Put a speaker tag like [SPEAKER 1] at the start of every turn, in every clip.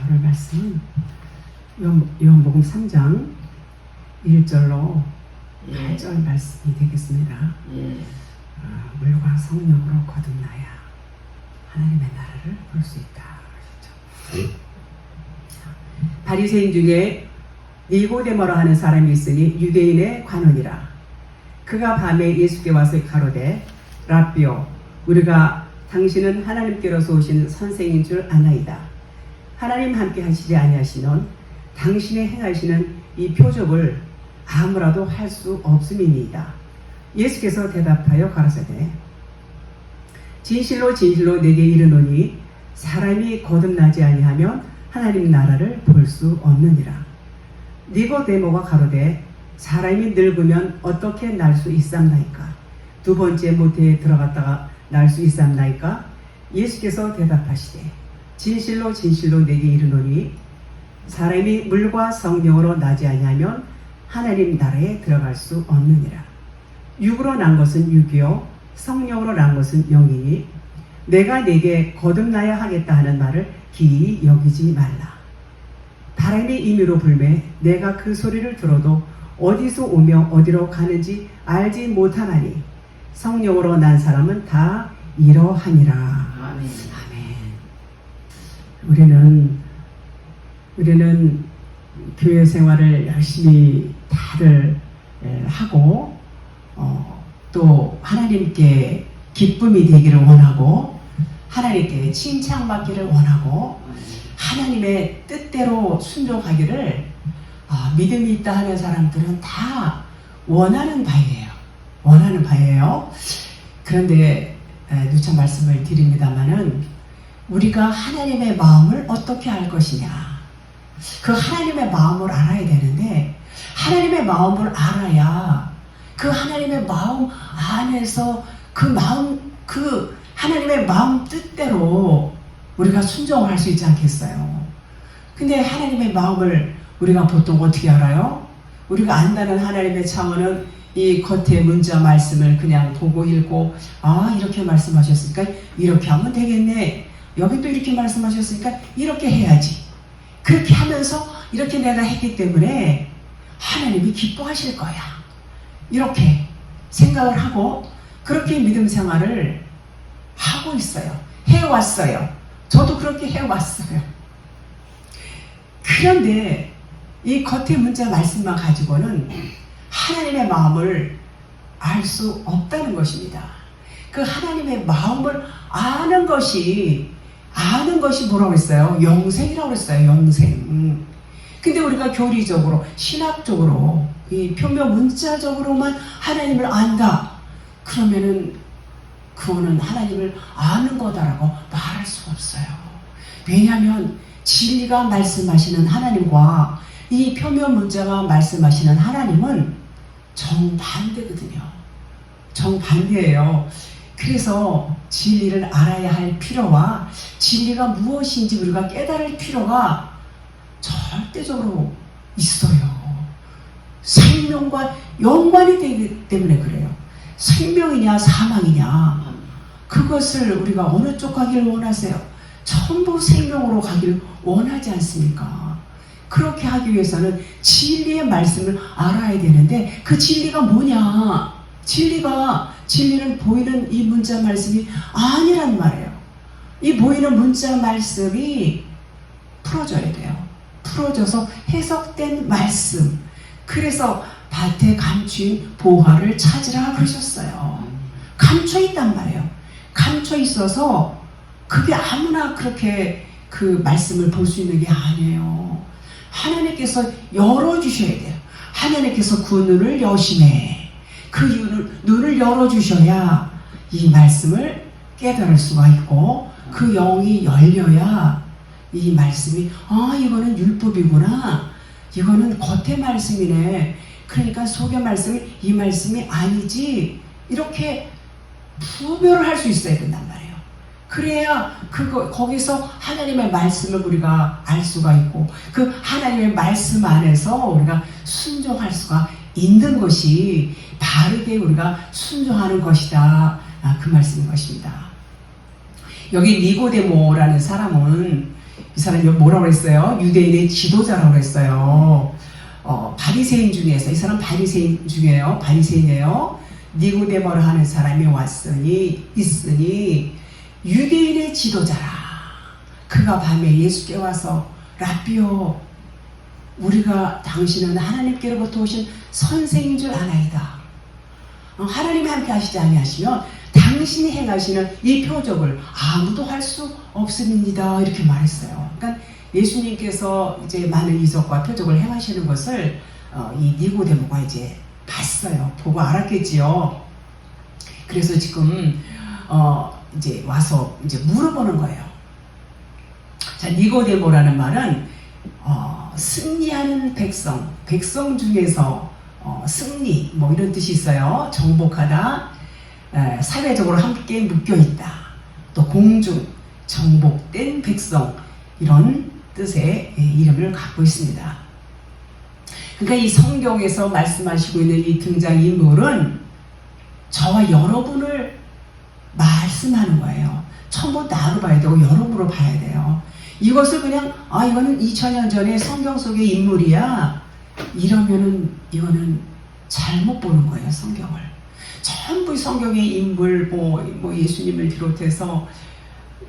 [SPEAKER 1] 오늘 말씀은 요한복음 3장 1절로 8절 말씀이 되겠습니다. 물과 성령으로 거듭나야 하나님의 나라를 볼 수 있다. 그렇죠? 바리새인 중에 니고데모라 하는 사람이 있으니 유대인의 관원이라. 그가 밤에 예수께 와서 가로되 랍비요, 우리가 당신은 하나님께로서 오신 선생인 줄 아나이다. 하나님 함께 하시지 아니하시는 당신의 행하시는 이 표적을 아무라도 할 수 없음이니이다. 예수께서 대답하여 가라사대 진실로 진실로 내게 이르노니 사람이 거듭나지 아니하면 하나님 나라를 볼 수 없느니라. 니고데모가 가로되 사람이 늙으면 어떻게 날 수 있삼나이까? 두 번째 모태에 들어갔다가 날 수 있삼나이까? 예수께서 대답하시되 진실로 진실로 내게 이르노니 사람이 물과 성령으로 나지 아니하면 하나님 나라에 들어갈 수 없느니라. 육으로 난 것은 육이요 성령으로 난 것은 영이니 내가 네게 거듭나야 하겠다 하는 말을 기이 여기지 말라. 바람이 임의로 불매 내가 그 소리를 들어도 어디서 오며 어디로 가는지 알지 못하나니 성령으로 난 사람은 다 이러하니라. 아멘. 우리는 교회 생활을 열심히 다들 하고 또 하나님께 기쁨이 되기를 원하고 하나님께 칭찬받기를 원하고 하나님의 뜻대로 순종하기를 믿음이 있다 하는 사람들은 다 원하는 바예요. 그런데 누차 말씀을 드립니다마는 우리가 하나님의 마음을 어떻게 알 것이냐, 그 하나님의 마음을 알아야 되는데 하나님의 마음을 알아야 그 하나님의 마음 안에서 그 하나님의 마음 뜻대로 우리가 순종할 수 있지 않겠어요? 근데 하나님의 마음을 우리가 보통 어떻게 알아요? 우리가 안다는 하나님의 창언은 이 겉에 문자 말씀을 그냥 보고 읽고 이렇게 말씀하셨으니까 이렇게 하면 되겠네, 여기 또 이렇게 말씀하셨으니까 이렇게 해야지, 그렇게 하면서 이렇게 내가 했기 때문에 하나님이 기뻐하실 거야, 이렇게 생각을 하고 그렇게 믿음 생활을 하고 있어요. 해왔어요. 저도 그렇게 해왔어요. 그런데 이 겉의 문자 말씀만 가지고는 하나님의 마음을 알 수 없다는 것입니다. 그 하나님의 마음을 아는 것이 뭐라고 했어요? 영생이라고 했어요. 영생. 근데 우리가 교리적으로 신학적으로 이 표면 문자적으로만 하나님을 안다 그러면은 그거는 하나님을 아는 거다라고 말할 수가 없어요. 왜냐하면 진리가 말씀하시는 하나님과 이 표면 문자가 말씀하시는 하나님은 정반대거든요. 정반대예요. 그래서 진리를 알아야 할 필요와 진리가 무엇인지 우리가 깨달을 필요가 절대적으로 있어요. 생명과 연관이 되기 때문에 그래요. 생명이냐 사망이냐, 그것을 우리가 어느 쪽 가기를 원하세요? 전부 생명으로 가기를 원하지 않습니까? 그렇게 하기 위해서는 진리의 말씀을 알아야 되는데 그 진리가 뭐냐? 진리는 보이는 이 문자 말씀이 아니란 말이에요. 이 보이는 문자 말씀이 풀어져야 돼요. 풀어져서 해석된 말씀. 그래서 밭에 감추인 보화를 찾으라 그러셨어요. 감춰 있단 말이에요. 감춰 있어서 그게 아무나 그렇게 그 말씀을 볼 수 있는 게 아니에요. 하나님께서 열어주셔야 돼요. 하나님께서 그 눈을 여시매 그 눈을 열어주셔야 이 말씀을 깨달을 수가 있고 그 영이 열려야 이 말씀이 이거는 율법이구나, 이거는 겉의 말씀이네, 그러니까 속의 말씀이 이 말씀이 아니지, 이렇게 구별을 할 수 있어야 된단 말이에요. 그래야 거기서 하나님의 말씀을 우리가 알 수가 있고 그 하나님의 말씀 안에서 우리가 순종할 수가 있는 것이 바르게 우리가 순종하는 것이다. 그 말씀인 것입니다. 여기 니고데모라는 사람은 이 사람이 뭐라고 했어요? 유대인의 지도자라고 했어요. 바리새인 중에서, 이 사람 바리새인 중에요. 바리새인이에요. 니고데모라 하는 사람이 있으니 유대인의 지도자라. 그가 밤에 예수께 와서 라삐오, 우리가 당신은 하나님께로부터 오신 선생인 줄 아나이다. 하나님이 함께 하시지 아니하시면 당신이 행하시는 이 표적을 아무도 할 수 없습니다. 이렇게 말했어요. 그러니까 예수님께서 이제 많은 이적과 표적을 행하시는 것을 이 니고데모가 이제 봤어요. 보고 알았겠지요. 그래서 지금 이제 와서 이제 물어보는 거예요. 자, 니고데모라는 말은 승리하는 백성 중에서 승리 뭐 이런 뜻이 있어요. 정복하다, 사회적으로 함께 묶여 있다, 또 공중, 정복된 백성, 이런 뜻의 이름을 갖고 있습니다. 그러니까 이 성경에서 말씀하시고 있는 이 등장인물은 저와 여러분을 말씀하는 거예요. 처음부터 나로 봐야 되고 여러분으로 봐야 돼요. 이것을 그냥 이거는 2000년 전에 성경 속의 인물이야, 이러면은 이거는 잘못 보는 거예요. 성경을 전부 성경의 인물, 뭐 예수님을 비롯해서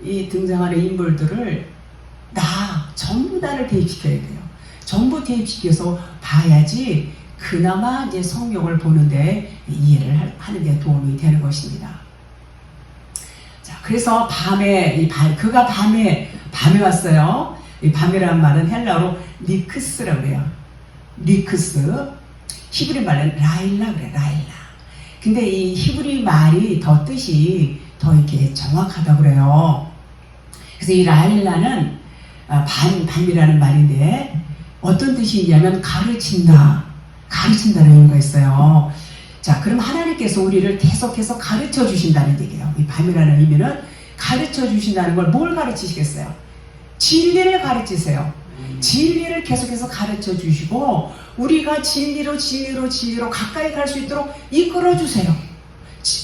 [SPEAKER 1] 이 등장하는 인물들을 전부 다를 대입시켜야 돼요. 전부 대입시켜서 봐야지 그나마 이제 성경을 보는데 이해를 하는 데 도움이 되는 것입니다. 자, 그래서 그가 밤에 왔어요. 이 밤이라는 말은 헬라어로 리크스라고 그래요. 리크스. 히브리 말은 라일라 그래, 라일라. 근데 이 히브리 말이 뜻이 더 이렇게 정확하다고 그래요. 그래서 이 라일라는 밤이라는 말인데 어떤 뜻이 있냐면 가르친다는 의미가 있어요. 자, 그럼 하나님께서 우리를 계속해서 가르쳐 주신다는 얘기예요. 이 밤이라는 의미는 가르쳐 주신다는 걸 뭘 가르치시겠어요? 진리를 가르치세요. 진리를 계속해서 가르쳐 주시고 우리가 진리로 가까이 갈 수 있도록 이끌어 주세요.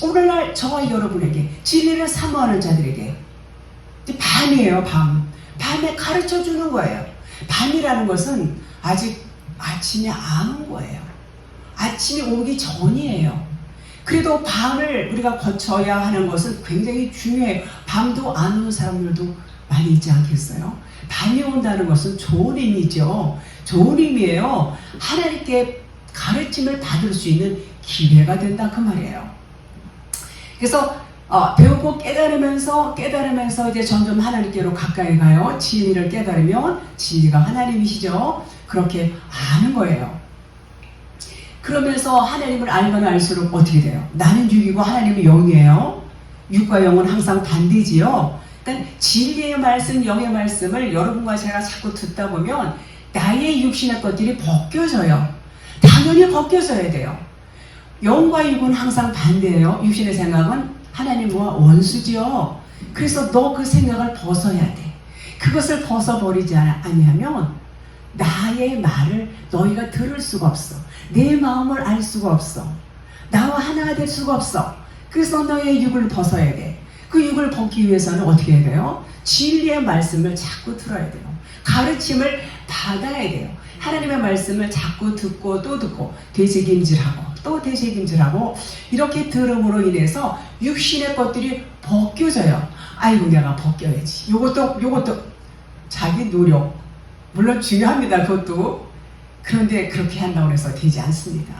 [SPEAKER 1] 오늘날 저와 여러분에게 진리를 사모하는 자들에게 밤이에요. 밤에 가르쳐 주는 거예요. 밤이라는 것은 아직 아침이 안 온 거예요. 아침이 오기 전이에요. 그래도 밤을 우리가 거쳐야 하는 것은 굉장히 중요해요. 밤도 안 오는 사람들도 많이 있지 않겠어요? 밤이 온다는 것은 좋은 의미죠. 좋은 의미예요. 하나님께 가르침을 받을 수 있는 기회가 된다, 그 말이에요. 그래서 배우고 깨달으면서 이제 점점 하나님께로 가까이 가요. 진리를 깨달으면 진리가 하나님이시죠. 그렇게 아는 거예요. 그러면서 하나님을 알면 알수록 어떻게 돼요? 나는 육이고 하나님은 영이에요. 육과 영은 항상 반대지요. 그러니까 진리의 말씀, 영의 말씀을 여러분과 제가 자꾸 듣다 보면 나의 육신의 것들이 벗겨져요. 당연히 벗겨져야 돼요. 영과 육은 항상 반대예요. 육신의 생각은 하나님과 원수지요. 그래서 너 그 생각을 벗어야 돼. 그것을 벗어버리지 아니하면 나의 말을 너희가 들을 수가 없어. 내 마음을 알 수가 없어. 나와 하나가 될 수가 없어. 그래서 너의 육을 벗어야 돼. 그 육을 벗기 위해서는 어떻게 해야 돼요? 진리의 말씀을 자꾸 들어야 돼요. 가르침을 받아야 돼요. 하나님의 말씀을 자꾸 듣고 또 듣고 되새김질하고 또 되새김질하고 이렇게 들음으로 인해서 육신의 것들이 벗겨져요. 아이고 내가 벗겨야지. 요것도 자기 노력 물론 중요합니다. 그것도. 그런데 그렇게 한다고 해서 되지 않습니다.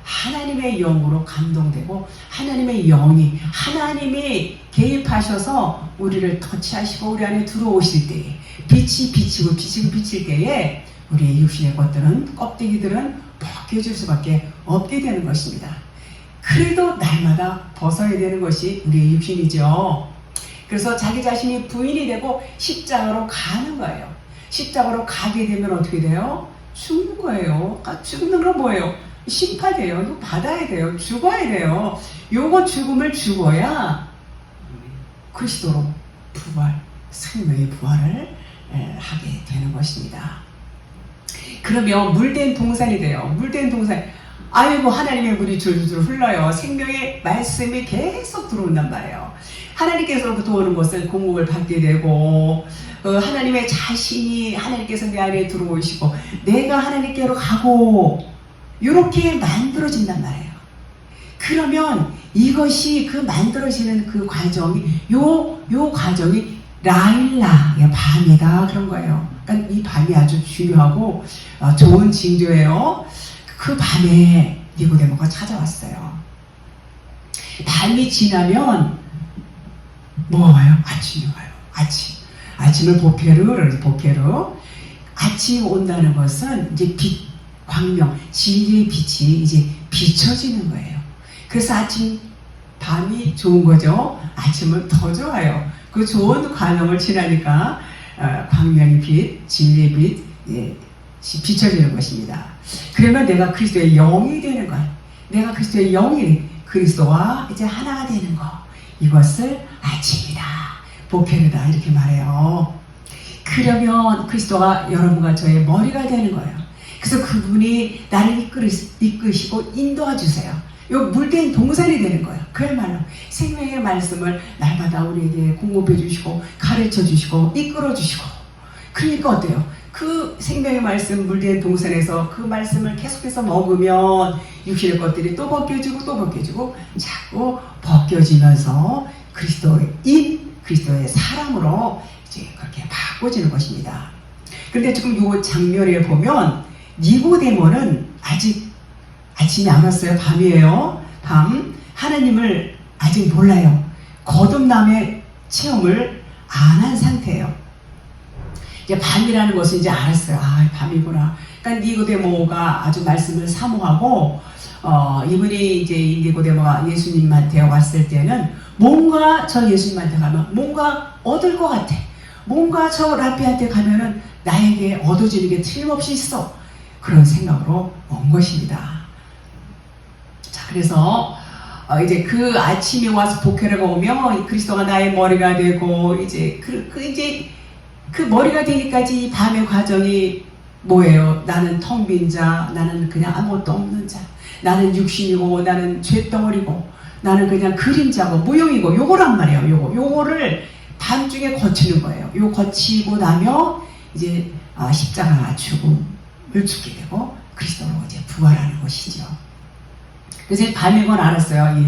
[SPEAKER 1] 하나님의 영으로 감동되고 하나님의 영이 하나님이 개입하셔서 우리를 터치하시고 우리 안에 들어오실 때에 빛이 비칠 때에 우리의 육신의 것들은 껍데기들은 벗겨질 수밖에 없게 되는 것입니다. 그래도 날마다 벗어야 되는 것이 우리의 육신이죠. 그래서 자기 자신이 부인이 되고 십자가로 가는 거예요. 십자가로 가게 되면 어떻게 돼요? 죽는 거예요. 죽는 건 뭐예요? 심판이에요. 이거 받아야 돼요. 죽어야 돼요. 요거 죽음을 죽어야 그리스도로 생명의 부활을 하게 되는 것입니다. 그러면 물된 동산이 돼요. 물된 동산. 아이고 하나님의 물이 줄줄 흘러요. 생명의 말씀이 계속 들어온단 말이에요. 하나님께서로부터 오는 것을 공급을 받게 되고 하나님의 자신이 하나님께서 내 안에 들어오시고 내가 하나님께로 가고 이렇게 만들어진단 말이에요. 그러면 이것이 그 만들어지는 그 과정이 요 과정이 라일라 밤이다 그런 거예요. 그러니까 이 밤이 아주 중요하고 좋은 징조예요. 그 밤에 니고데모가 찾아왔어요. 밤이 지나면 뭐가 와요? 아침이 와요. 아침을 보케로. 아침이 온다는 것은 이제 빛, 광명, 진리의 빛이 이제 비춰지는 거예요. 그래서 밤이 좋은 거죠. 아침은 더 좋아요. 그 좋은 광명을 지나니까 광명의 빛, 진리의 빛, 비춰지는 것입니다. 그러면 내가 그리스도의 영이 되는 거예요. 내가 그리스도의 영이 그리스도와 이제 하나가 되는 거. 이것을 아침이다. 보케르다. 이렇게 말해요. 그러면 그리스도가 여러분과 저의 머리가 되는 거예요. 그래서 그분이 나를 이끄시고 인도해 주세요. 요 물된 동산이 되는 거예요. 그야말로 생명의 말씀을 날마다 우리에게 공급해 주시고 가르쳐 주시고 이끌어 주시고. 그러니까 어때요? 그 생명의 말씀 물된 동산에서 그 말씀을 계속해서 먹으면 육신의 것들이 또 벗겨지고 자꾸 벗겨지면서 그리스도의 사람으로 이제 그렇게 바꿔지는 것입니다. 그런데 지금 이 장면에 보면 니고데모는 아직 아침이 안 왔어요. 밤이에요. 하나님을 아직 몰라요. 거듭남의 체험을 안 한 상태예요. 이제 밤이라는 것을 이제 알았어요. 밤이구나. 그러니까 니고데모가 아주 말씀을 사모하고 이분이 이제 니고데모가 예수님한테 왔을 때는 뭔가 저 예수님한테 가면 뭔가 얻을 것 같아. 뭔가 저 랍비한테 가면은 나에게 얻어지는 게 틀림없이 있어. 그런 생각으로 온 것입니다. 자, 그래서 이제 그 아침에 와서 보케르가 오면 그리스도가 나의 머리가 되고 이제 그 머리가 되기까지 이 밤의 과정이 뭐예요? 나는 텅 빈 자, 나는 그냥 아무것도 없는 자, 나는 육신이고 나는 죄덩어리고 나는 그냥 그림자고 무용이고 요거란 말이에요. 요거를 밤중에 거치는 거예요. 요 거치고 나면 이제 십자가 죽음을 죽게 되고 그리스도로 이제 부활하는 것이죠. 그래서 밤인 건 알았어요.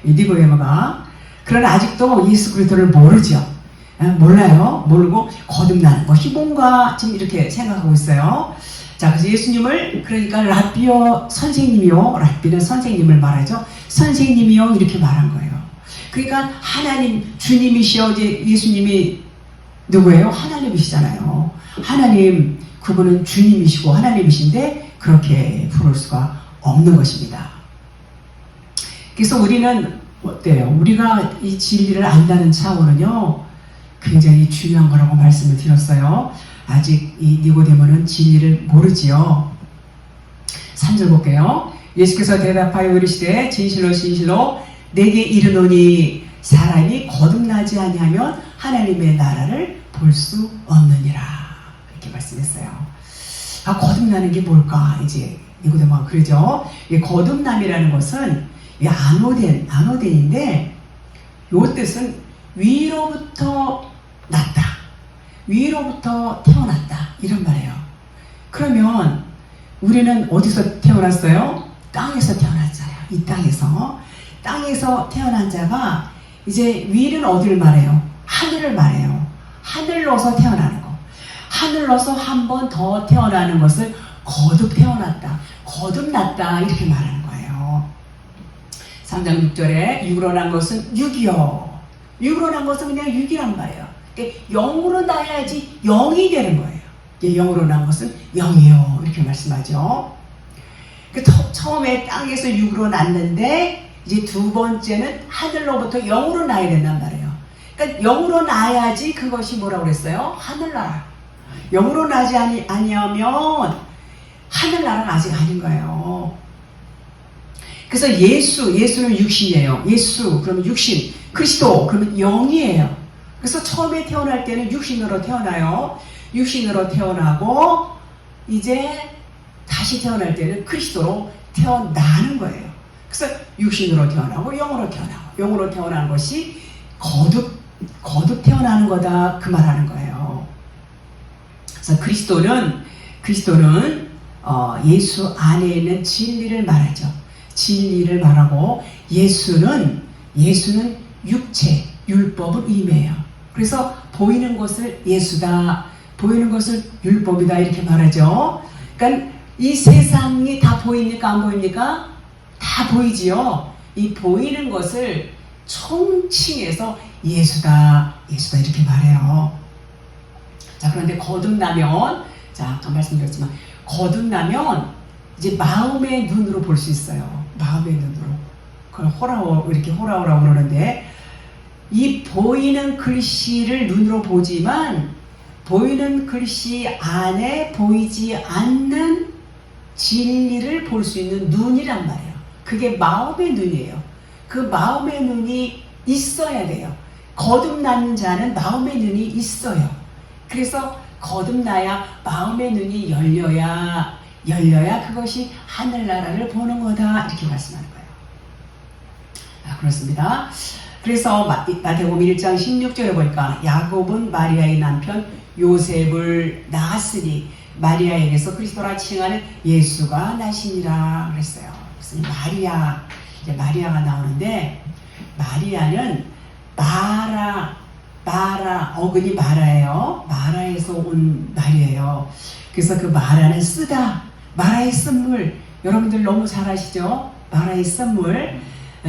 [SPEAKER 1] 이 니고데모가. 그러나 아직도 예수 그리스도를 모르죠. 몰라요. 모르고 거듭나는 것이 뭔가 지금 이렇게 생각하고 있어요. 자, 그래서 예수님을 그러니까 랍비요 선생님이요. 랍비는 선생님을 말하죠. 선생님이요 이렇게 말한 거예요. 그러니까 하나님 주님이시여. 이제 예수님이 누구예요? 하나님이시잖아요. 하나님 그분은 주님이시고 하나님이신데 그렇게 부를 수가 없는 것입니다. 그래서 우리는 어때요? 우리가 이 진리를 안다는 차원은요 굉장히 중요한 거라고 말씀을 드렸어요. 아직 이 니고데모는 진리를 모르지요. 3절 볼게요. 예수께서 대답하여 이르시되 진실로 내게 이르노니 사람이 거듭나지 아니하면 하나님의 나라를 볼 수 없느니라. 이렇게 말씀했어요. 거듭나는 게 뭘까? 이제 니고데모가 그러죠. 이 거듭남이라는 것은 아노덴인데 요 뜻은 위로부터 났다. 위로부터 태어났다. 이런 말이에요. 그러면 우리는 어디서 태어났어요? 땅에서 태어났잖아요. 이 땅에서 태어난 자가 이제 위는 어디를 말해요? 하늘을 말해요. 하늘로서 태어나는 거. 하늘로서 한 번 더 태어나는 것을 거듭 태어났다. 거듭났다. 이렇게 말하는 거예요. 3장 6절에 육으로 난 것은 육이요. 육으로 난 것은 그냥 육이란 말이에요. 영으로 나야지 영이 되는 거예요. 영으로 난 것은 영이요. 이렇게 말씀하죠. 처음에 땅에서 육으로 났는데 이제 두 번째는 하늘로부터 영으로 나야 된단 말이에요. 그러니까 영으로 나야지 그것이 뭐라고 그랬어요? 하늘나라. 영으로 나지 아니하면 하늘나라가 아직 아닌 거예요. 그래서 예수는 육신이에요. 예수 그러면 육신, 그리스도 그러면 영이에요. 그래서 처음에 태어날 때는 육신으로 태어나요. 육신으로 태어나고 이제 다시 태어날 때는 그리스도로 태어나는 거예요. 그래서 육신으로 태어나고 영으로 태어나는 것이 거듭 태어나는 거다 그 말하는 거예요. 그래서 그리스도는 예수 안에 있는 진리를 말하죠. 진리를 말하고 예수는 육체, 율법을 의미해요. 그래서 보이는 것을 예수다, 보이는 것을 율법이다 이렇게 말하죠. 그러니까 이 세상이 다 보입니까? 안 보입니까? 다 보이지요. 이 보이는 것을 총칭해서 예수다 이렇게 말해요. 자, 그런데 거듭나면, 자, 아까 말씀드렸지만 거듭나면 이제 마음의 눈으로 볼 수 있어요. 마음의 눈으로. 그걸 이렇게 호라오라고 그러는데, 이 보이는 글씨를 눈으로 보지만 보이는 글씨 안에 보이지 않는 진리를 볼 수 있는 눈이란 말이에요. 그게 마음의 눈이에요. 그 마음의 눈이 있어야 돼요. 거듭난 자는 마음의 눈이 있어요. 그래서 거듭나야 마음의 눈이 열려야 그것이 하늘나라를 보는 거다 이렇게 말씀하는 거예요. 그렇습니다. 그래서 마태복음 1장 16절에 보니까 야곱은 마리아의 남편 요셉을 낳았으니 마리아에게서 그리스도라 칭하는 예수가 나시니라 그랬어요. 그래서 마리아가 나오는데, 마리아는 마라 어근이 마라예요. 마라에서 온 말이에요. 그래서 그 마라는 쓰다, 마라의 쓴물, 여러분들 너무 잘 아시죠? 마라의 쓴물.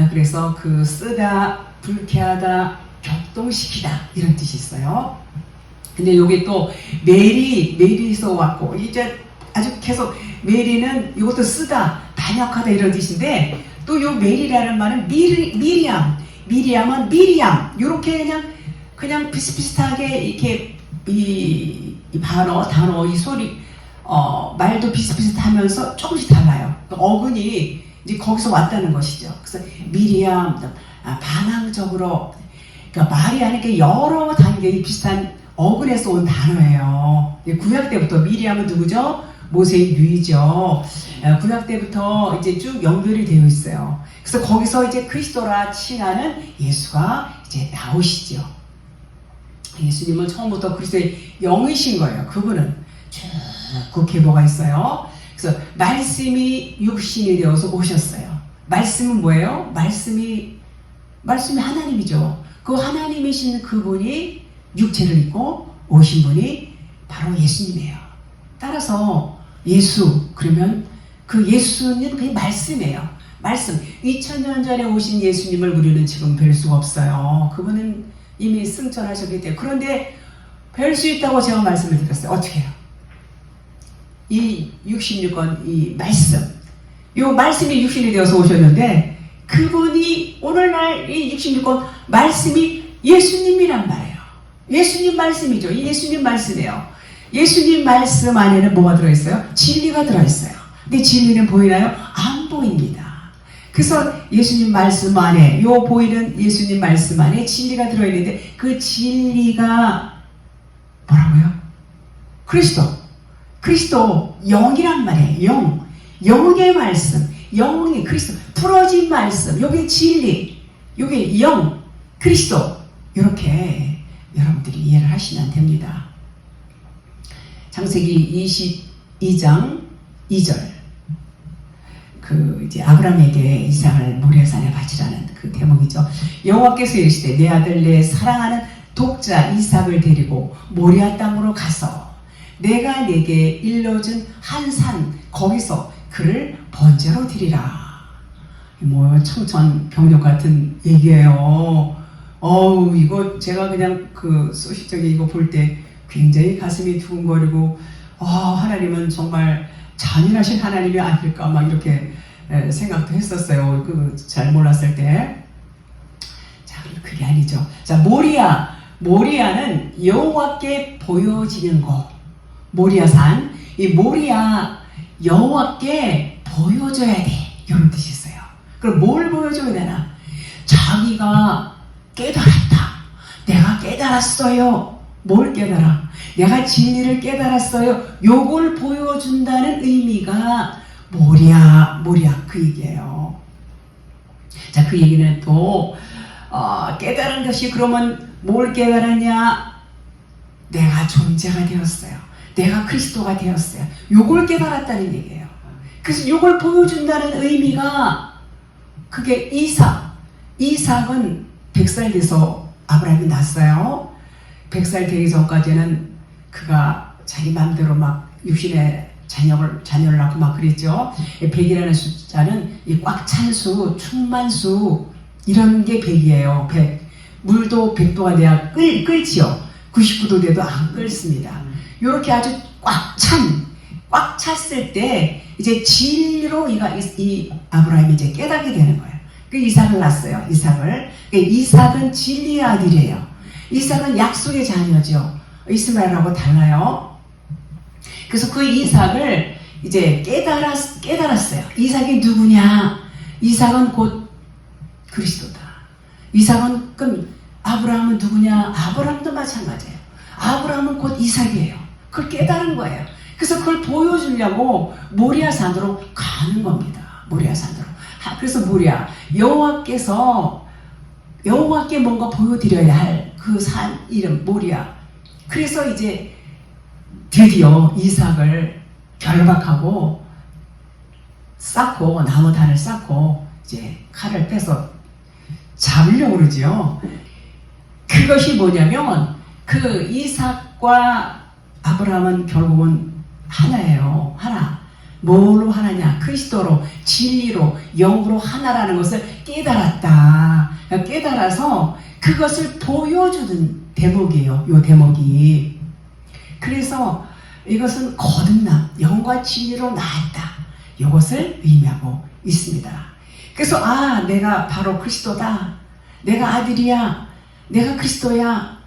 [SPEAKER 1] 그래서 그 쓰다, 불쾌하다, 격동시키다 이런 뜻이 있어요. 근데 여기 또 메리에서 왔고, 이제 아주 계속 메리는 이것도 쓰다, 반역하다 이런 뜻인데, 또 요 메리라는 말은 미리암은 미리암 이렇게 그냥 비슷비슷하게 이렇게 이 단어 이 소리 말도 비슷비슷하면서 조금씩 달라요. 어근이 이제 거기서 왔다는 것이죠. 그래서 미리암 반항적으로, 그러니까 마리아는 게 여러 단계의 비슷한 어근에서 온 단어예요. 구약 때부터 미리암은 누구죠? 모세의 누이죠. 구약 때부터 이제 쭉 연결이 되어 있어요. 그래서 거기서 이제 그리스도라 칭하는 예수가 이제 나오시죠. 예수님은 처음부터 그리스도의 영이신 거예요. 그분은 쭉 국회보가 있어요. 그래서 말씀이 육신이 되어서 오셨어요. 말씀은 뭐예요? 말씀이 하나님이죠. 그 하나님이신 그분이 육체를 입고 오신 분이 바로 예수님이에요. 따라서 예수, 그러면 그 예수는 그게 말씀이에요. 말씀. 2000년 전에 오신 예수님을 우리는 지금 뵐 수가 없어요. 그분은 이미 승천하셨기 때문에. 그런데 뵐 수 있다고 제가 말씀을 드렸어요. 어떻게 해요? 이 66권 이 말씀, 이 말씀이 육신이 되어서 오셨는데, 그분이 오늘날 이 66권 말씀이 예수님이란 말이에요. 예수님 말씀이죠. 이 예수님 말씀이에요. 예수님 말씀 안에는 뭐가 들어있어요? 진리가 들어있어요. 근데 진리는 보이나요? 안 보입니다. 그래서 예수님 말씀 안에, 요 보이는 예수님 말씀 안에 진리가 들어있는데, 그 진리가 뭐라고요? 그리스도 영이란 말이에요. 영의 말씀, 영이 그리스도, 풀어진 말씀, 요게 진리, 요게 영, 그리스도. 이렇게 여러분들이 이해를 하시면 됩니다. 창세기 22장 2절. 이제 아브라함에게 이삭을 모리아산에 바치라는 그 대목이죠. 여호와께서 이르시되 내 아들 내 사랑하는 독자 이삭을 데리고 모리아 땅으로 가서 내가 내게 일러준 한 산 거기서 그를 번제로 드리라. 뭐 청천벽력 같은 얘기예요. 이거 제가 그냥 그 소식적인 이거 볼 때 굉장히 가슴이 두근거리고, 하나님은 정말 잔인하신 하나님이 아닐까 막 이렇게 생각도 했었어요. 잘 몰랐을 때. 자, 그게 아니죠. 자, 모리아는 여호와께 보여지는 거. 모리아산. 이 모리아 여호와께 보여줘야 돼. 이런 뜻이 있어요. 그럼 뭘 보여줘야 되나? 자기가 깨달았다. 내가 깨달았어요. 뭘 깨달아? 내가 진리를 깨달았어요. 요걸 보여준다는 의미가 모리아 그 얘기예요. 자, 그 얘기는 또 깨달은 것이 그러면 뭘 깨달았냐? 내가 존재가 되었어요. 내가 그리스도가 되었어요. 요걸 깨달았다는 얘기예요. 그래서 요걸 보여준다는 의미가 그게 이삭은 100살 돼서 아브라함이 낳았어요. 100살 되기 전까지는 그가 자기 마음대로 막 육신의 자녀를 낳고 막 그랬죠. 100이라는 숫자는 이 꽉 찬 수, 충만수 이런 게 100이에요. 100. 물도 100도가 돼야 끓지요. 99도 돼도 안 끓습니다. 이렇게 아주 꽉 찼을 때 이제 진리로 이 아브라함이 이제 깨닫게 되는 거예요. 그 이삭을 낳았어요. 이삭은 진리의 아들이에요. 이삭은 약속의 자녀죠. 이스마엘하고 달라요. 그래서 그 이삭을 이제 깨달았어요. 이삭이 누구냐? 이삭은 곧 그리스도다. 이삭은 그럼 아브라함은 누구냐? 아브라함도 마찬가지예요. 아브라함은 곧 이삭이에요. 그걸 깨달은 거예요. 그래서 그걸 보여주려고 모리아산으로 가는 겁니다. 모리아산으로. 그래서 여호와께 뭔가 보여드려야 할 그 산 이름 모리아. 그래서 이제 드디어 이삭을 결박하고 쌓고 나무단을 쌓고 이제 칼을 빼서 잡으려고 그러죠. 그것이 뭐냐면 그 이삭과 아브라함은 결국은 하나예요. 하나. 뭘로 하나냐? 그리스도로, 진리로, 영으로 하나라는 것을 깨달았다. 깨달아서 그것을 보여주는 대목이에요. 요 대목이. 그래서 이것은 거듭남, 영과 진리로 나았다. 이것을 의미하고 있습니다. 그래서 내가 바로 그리스도다. 내가 아들이야. 내가 그리스도야.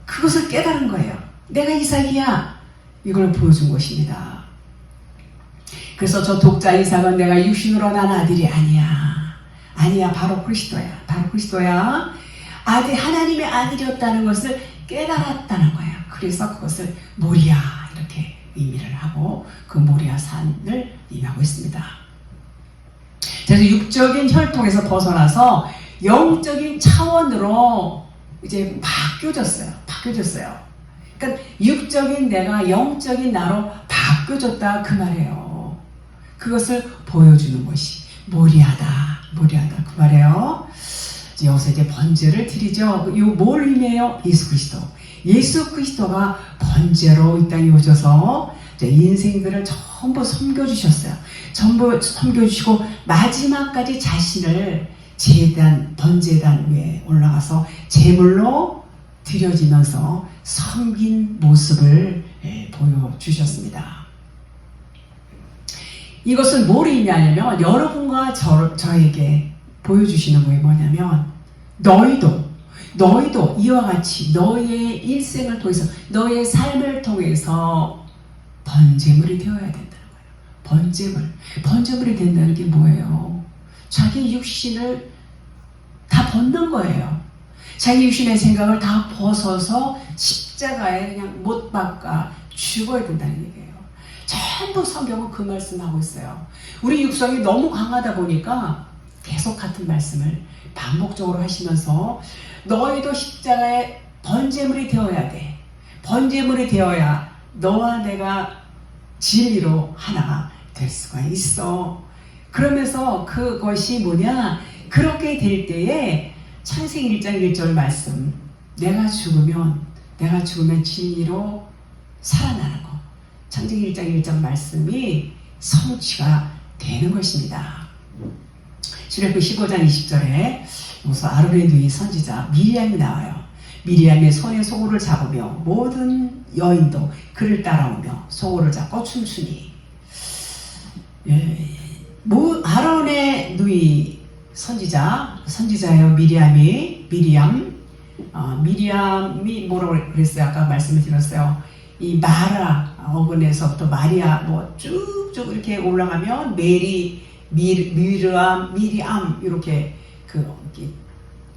[SPEAKER 1] 그것을 깨달은 거예요. 내가 이삭이야. 이걸 보여준 것입니다. 그래서 저 독자 이삭은 내가 육신으로 난 아들이 아니야. 바로 그리스도야. 바로 그리스도야. 하나님의 아들이었다는 것을 깨달았다는 거예요. 그래서 그것을 모리아 이렇게 의미를 하고 그 모리아 산을 의미하고 있습니다. 그래서 육적인 혈통에서 벗어나서 영적인 차원으로 이제 바뀌어졌어요. 그러니까 육적인 내가 영적인 나로 바뀌어졌다 그 말이에요. 그것을 보여주는 것이 모리아다 그 말이에요. 여기서 이제 번제를 드리죠. 이거 뭘 의미해요? 예수 그리스도가 번제로 이 땅에 오셔서 인생들을 전부 섬겨주셨어요. 전부 섬겨주시고 마지막까지 자신을 번제단 위에 올라가서 제물로 드려지면서 섬긴 모습을 보여주셨습니다. 이것은 뭘 의미하냐면 여러분과 저에게 보여주시는 것이 뭐냐면 너희도 이와 같이 너의 일생을 통해서 너의 삶을 통해서 번제물이 되어야 된다는 거예요. 번제물이 된다는 게 뭐예요? 자기 육신을 다 벗는 거예요. 자기 육신의 생각을 다 벗어서 십자가에 그냥 못 박아 죽어야 된다는 얘기예요. 전부 성경은 그 말씀하고 있어요. 우리 육성이 너무 강하다 보니까 계속 같은 말씀을 반복적으로 하시면서 너희도 십자가에 번제물이 되어야 돼. 번제물이 되어야 너와 내가 진리로 하나 될 수가 있어. 그러면서 그것이 뭐냐? 그렇게 될 때에 창세기 1장 1절 말씀, 내가 죽으면 진리로 살아나는 거. 창세기 1장 1절 말씀이 성취가 되는 것입니다. 출애굽기 15장 20절에 여기서 아론의 누이 선지자 미리암이 나와요. 미리암의 손에 소고를 잡으며 모든 여인도 그를 따라오며 소고를 잡고 춤추니 아론의 누이 선지자예요. 미리암이 뭐라고 그랬어요? 아까 말씀을 드렸어요. 이 마라 어근에서부터 마리아 쭉쭉 이렇게 올라가면 미리암 이렇게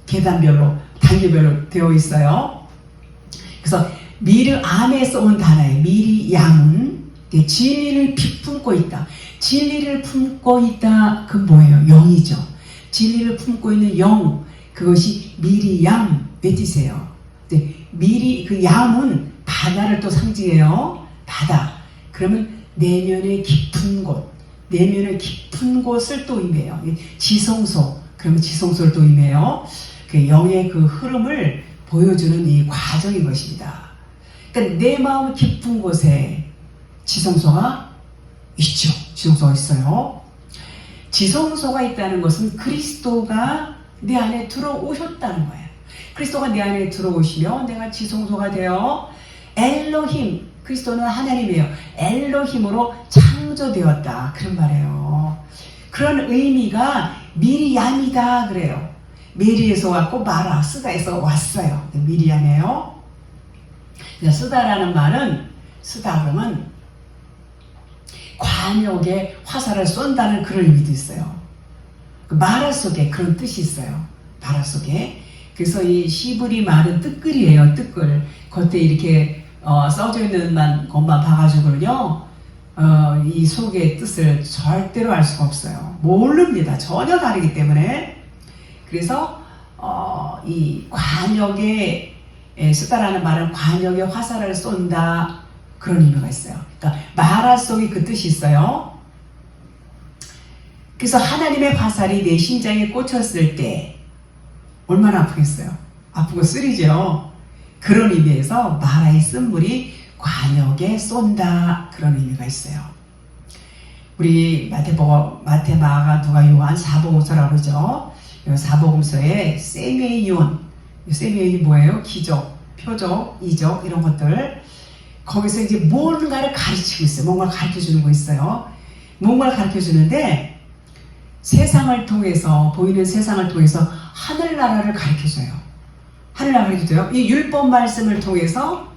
[SPEAKER 1] 계단별로 단계별로 되어 있어요. 그래서 미르암에서 온 단어예요. 미리암은 진리를 품고 있다. 진리를 품고 있다. 그 뭐예요? 영이죠. 진리를 품고 있는 영, 그것이 미리암. 외치세요. 그 얌은 바다를 또 상징해요. 바다. 그러면 내면의 깊은 곳, 내면의 깊은 곳을 또 의미해요. 지성소, 그러면 지성소를 또 의미해요. 그 영의 그 흐름을 보여주는 이 과정인 것입니다. 그러니까 내 마음 깊은 곳에 지성소가 있죠. 지성소가 있어요. 지성소가 있다는 것은 그리스도가 내 안에 들어오셨다는 거예요. 그리스도가 내 안에 들어오시면 내가 지성소가 되어 엘로힘, 그리스도는 하나님이에요. 엘로힘으로 창조되었다. 그런 말이에요. 그런 의미가 미리암이다 그래요. 메리에서 왔고 마라, 쓰다에서 왔어요. 미리암이에요. 쓰다라는 말은, 쓰다 그러면 관역에 화살을 쏜다는 그런 의미도 있어요. 마라 속에 그런 뜻이 있어요. 마라 속에. 그래서 이 시브리 말은 뜨끌이에요. 뜨끌. 겉에 이렇게 써져 있는 것만 봐가지고는요, 이 속의 뜻을 절대로 알 수가 없어요. 모릅니다. 전혀 다르기 때문에. 그래서 이 관역에 쓰다라는 말은 관역에 화살을 쏜다, 그런 의미가 있어요. 그러니까 마라 속에 그 뜻이 있어요. 그래서 하나님의 화살이 내 심장에 꽂혔을 때 얼마나 아프겠어요. 아프고 쓰리죠. 그런 의미에서 마라의 쓴물이 관역에 쏜다, 그런 의미가 있어요. 우리 마태, 마가, 누가, 요한 사복음서라고 그러죠. 사복음서에 세미온, 세미온이 뭐예요? 기적, 표적, 이적, 이런 것들. 거기서 이제 뭔가를 가르치고 있어요. 뭔가를 가르쳐 주는 거 있어요. 뭔가를 가르쳐 주는데 세상을 통해서, 보이는 세상을 통해서 하늘나라를 가르쳐 줘요. 하늘나라를 가르쳐 줘요. 이 율법 말씀을 통해서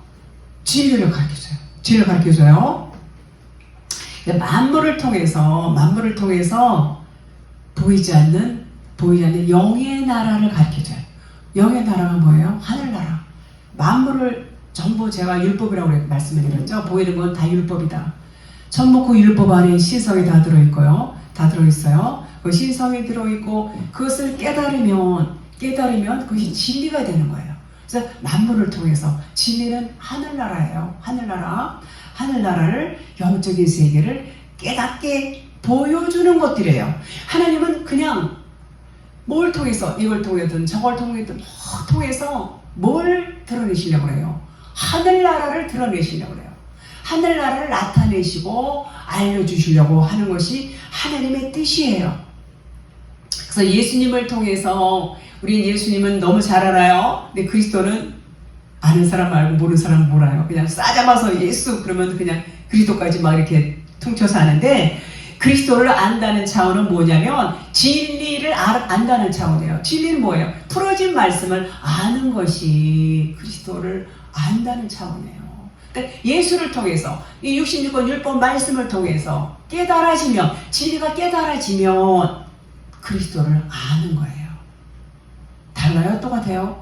[SPEAKER 1] 진리를 가르쳐 줘요. 진리를 가르쳐 줘요. 만물을 통해서 보이지 않는 영의 나라를 가르쳐 줘요. 영의 나라가 뭐예요? 하늘나라. 만물을 전부 제가 율법이라고 말씀을 드렸죠. 보이는 건 다 율법이다. 전부 그 율법 안에 신성이 다 들어있고요. 다 들어있어요. 그 신성이 들어있고 그것을 깨달으면 그것이 진리가 되는 거예요. 그래서 만물을 통해서 진리는 하늘나라예요. 하늘나라를, 영적인 세계를 깨닫게 보여주는 것들이에요. 하나님은 그냥 뭘 통해서, 이걸 통해든 저걸 통해서 뭘 드러내시려고 해요? 하늘나라를 드러내시려고 해요. 하늘나라를 나타내시고 알려주시려고 하는 것이 하나님의 뜻이에요. 그래서 예수님을 통해서, 우리 예수님은 너무 잘 알아요. 근데 그리스도는 아는 사람 말고 모르는 사람 몰라요. 그냥 싸잡아서 예수 그러면 그냥 그리스도까지 막 이렇게 퉁쳐서 아는데, 그리스도를 안다는 차원은 뭐냐면 진리를 안다는 차원이에요. 진리는 뭐예요? 풀어진 말씀을 아는 것이 그리스도를 안다는 차원이에요. 그러니까 예수를 통해서, 이 66권 율법 말씀을 통해서 깨달아지면, 진리가 깨달아지면 그리스도를 아는 거예요. 달라요? 똑같아요?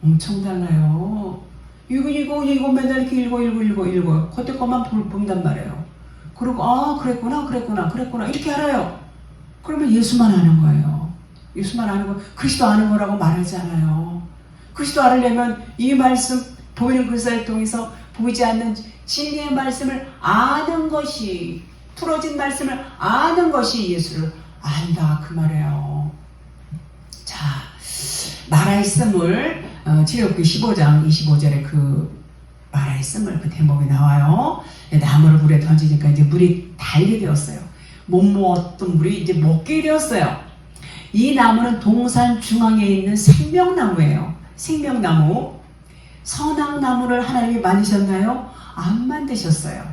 [SPEAKER 1] 엄청 달라요. 이거 맨날 이렇게 읽어. 그때 것만 본단 말이에요. 그리고 그랬구나 이렇게 알아요. 그러면 예수만 아는 거예요. 예수만 아는 거, 그리스도 아는 거라고 말하지 않아요. 그리스도 알으려면 이 말씀, 보이는 글사를 통해서 보이지 않는 진리의 말씀을 아는 것이, 풀어진 말씀을 아는 것이 예수를 안다, 그 말이에요. 자, 마라의 쓴물, 출애굽기 15장 25절에 그 마라의 쓴물, 그 대목이 나와요. 나무를 물에 던지니까 이제 물이 달게 되었어요. 못 먹었던 물이 이제 먹게 되었어요. 이 나무는 동산 중앙에 있는 생명나무예요. 생명나무. 선악나무를 하나님이 만드셨나요? 안 만드셨어요.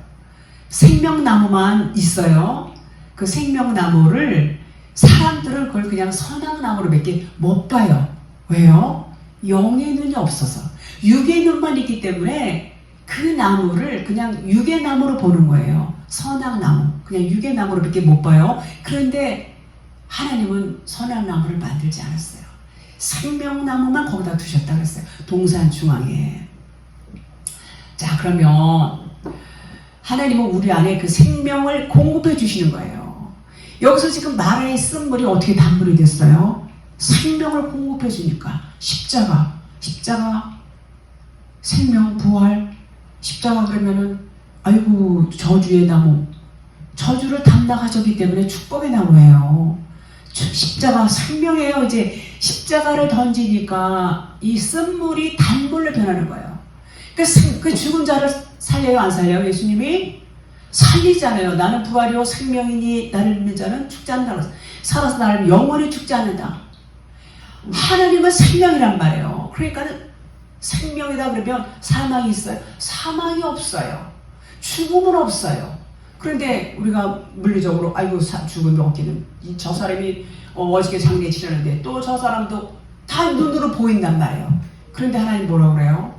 [SPEAKER 1] 생명나무만 있어요. 그 생명나무를 사람들은 그걸 그냥 선악나무로 밖에 못 봐요. 왜요? 영의 눈이 없어서. 육의 눈만 있기 때문에 그 나무를 그냥 육의 나무로 보는 거예요. 선악나무. 그냥 육의 나무로 밖에 못 봐요. 그런데 하나님은 선악나무를 만들지 않았어요. 생명나무만 거기다 두셨다 그랬어요. 동산 중앙에. 자, 그러면 하나님은 우리 안에 그 생명을 공급해 주시는 거예요. 여기서 지금 마라의 쓴물이 어떻게 단물이 됐어요? 생명을 공급해 주니까. 십자가, 생명, 부활. 십자가 그러면은
[SPEAKER 2] 아이고 저주에다 뭐 저주를 담당하셨기 때문에 축복의 나무예요. 십자가 생명이에요. 이제 십자가를 던지니까 이 쓴물이 단물로 변하는 거예요. 그 죽은 자를 살려요, 안 살려요? 예수님이 살리잖아요. 나는 부활이요 생명이니 나를 믿는 자는 죽지 않는다. 살아서 나를 영원히 죽지 않는다. 하나님은 생명이란 말이에요. 그러니까 생명이다 그러면 사망이 있어요? 사망이 없어요. 죽음은 없어요. 그런데 우리가 물리적으로 아이고 죽음이 없기는 저 사람이 어저께 장례 치르는데 또 저 사람도 다 눈으로 보인단 말이에요. 그런데 하나님 뭐라고 그래요?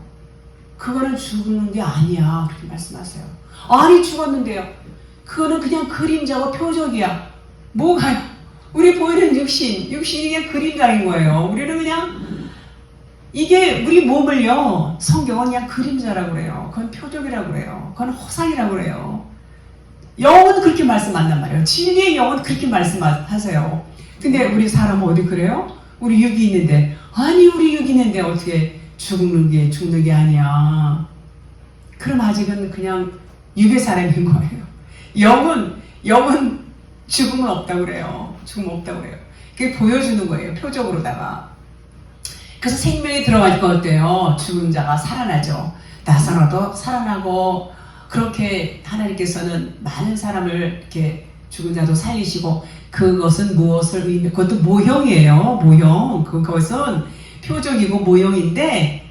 [SPEAKER 2] 그거는 죽는 게 아니야. 그렇게 말씀하세요. 아니 죽었는데요. 그거는 그냥 그림자고 표적이야. 뭐가요? 우리 보이는 육신이 그냥 그림자인 거예요. 우리는 그냥 이게 우리 몸을요. 성경은 그냥 그림자라고 그래요. 그건 표적이라고 그래요. 그건 허상이라고 그래요. 영은 그렇게 말씀 안 한단 말이에요. 진리의 영은 그렇게 말씀하세요. 근데 우리 사람은 어디 그래요? 우리 육이 있는데 아니 우리 육이 있는데 어떻게 죽는 게 아니야. 그럼 아직은 그냥 육의 사람인 거예요. 영은 죽음은 없다고 그래요. 죽음 없다고 그래요. 그게 보여주는 거예요. 표적으로다가. 그래서 생명이 들어가니까 어때요? 죽은 자가 살아나죠. 나사로도 살아나고 그렇게 하나님께서는 많은 사람을 이렇게 죽은 자도 살리시고 그것은 무엇을 의미? 그것도 모형이에요. 모형. 그것은 표적이고 모형인데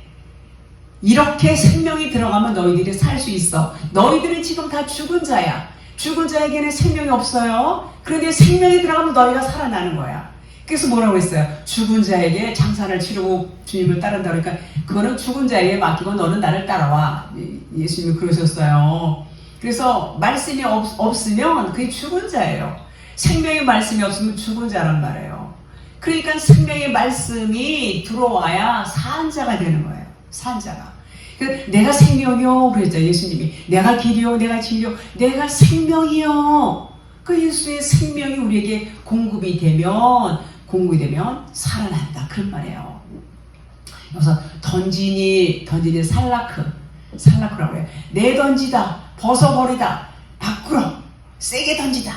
[SPEAKER 2] 이렇게 생명이 들어가면 너희들이 살 수 있어. 너희들은 지금 다 죽은 자야. 죽은 자에게는 생명이 없어요. 그런데 생명이 들어가면 너희가 살아나는 거야. 그래서 뭐라고 했어요? 죽은 자에게 장사를 치르고 주님을 따른다 그러니까 그거는 죽은 자에게 맡기고 너는 나를 따라와. 예수님이 그러셨어요. 그래서 말씀이 없으면 그게 죽은 자예요. 생명의 말씀이 없으면 죽은 자란 말이에요. 그러니까 생명의 말씀이 들어와야 산 자가 되는 거예요. 산 자가. 내가 생명이요 그랬죠. 예수님이 내가 길이요 내가 진리요 내가 생명이요. 그 예수의 생명이 우리에게 공급이 되면 살아난다 그런 말이에요. 그래서 던지니 살라크라고 해요. 내던지다 벗어버리다 밖으로 세게 던지다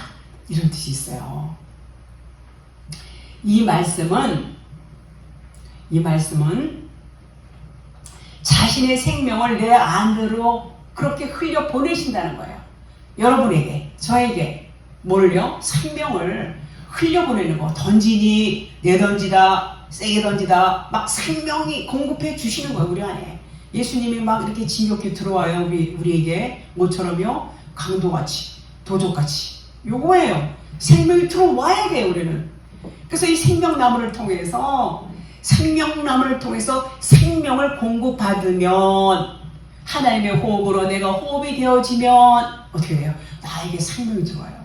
[SPEAKER 2] 이런 뜻이 있어요. 이 말씀은 자신의 생명을 내 안으로 그렇게 흘려 보내신다는 거예요. 여러분에게, 저에게 뭘요? 생명을 흘려 보내는 거. 던지니, 내던지다, 세게 던지다, 막 생명이 공급해 주시는 거예요, 우리 안에. 예수님이 막 이렇게 진격해 들어와요, 우리에게. 뭐처럼요? 강도같이, 도적같이. 요거예요. 생명이 들어와야 돼요, 우리는. 그래서 이 생명나무를 통해서 생명을 공급받으면 하나님의 호흡으로 내가 호흡이 되어지면 어떻게 돼요? 나에게 생명이 들어와요.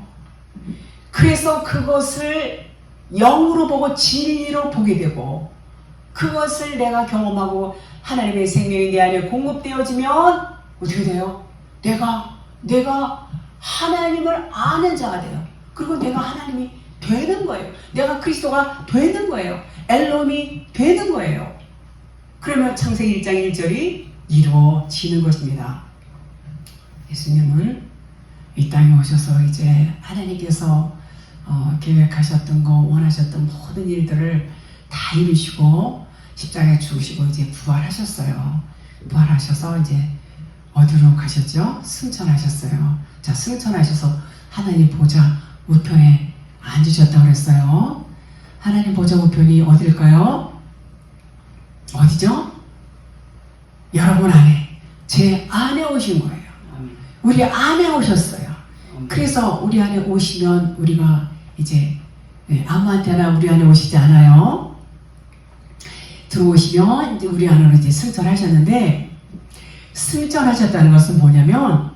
[SPEAKER 2] 그래서 그것을 영으로 보고 진리로 보게 되고 그것을 내가 경험하고 하나님의 생명이 내 안에 공급되어지면 어떻게 돼요? 내가 하나님을 아는 자가 돼요. 그리고 내가 하나님이 되는 거예요. 내가 그리스도가 되는 거예요. 엘롬이 되는 거예요. 그러면 창세기 1장 1절이 이루어지는 것입니다. 예수님은 이 땅에 오셔서 이제 하나님께서 계획하셨던 거 원하셨던 모든 일들을 다 이루시고 십자가에 죽으시고 이제 부활하셨어요. 부활하셔서 이제 어디로 가셨죠? 승천하셨어요. 자, 승천하셔서 하나님 보좌 우편에 앉으셨다고 그랬어요. 하나님 보좌 우편이 어딜까요? 어디죠? 여러분 안에, 제 안에 오신 거예요. 우리 안에 오셨어요. 그래서 우리 안에 오시면 우리가 이제 아무한테나 우리 안에 오시지 않아요. 들어오시면 이제 우리 안으로 이제 승천하셨는데 승천하셨다는 것은 뭐냐면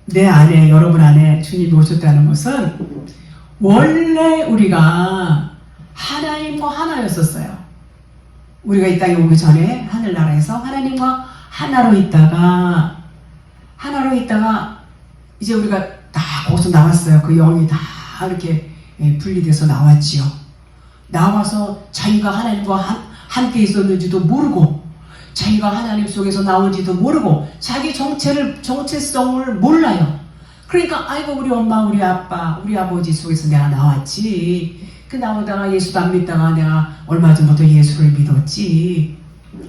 [SPEAKER 2] 내 안에, 여러분 안에 주님이 오셨다는 것은 원래 우리가 하나님과 하나였었어요. 우리가 이 땅에 오기 전에 하늘나라에서 하나님과 하나로 있다가 이제 우리가 다 거기서 나왔어요. 그 영이 다 이렇게 분리돼서 나왔지요. 나와서 자기가 하나님과 함께 있었는지도 모르고 자기가 하나님 속에서 나온지도 모르고 자기 정체성을 몰라요. 그러니까 아이고 우리 엄마, 우리 아빠, 우리 아버지 속에서 내가 나왔지. 그 나오다가 예수도 안 믿다가 내가 얼마 전부터 예수를 믿었지.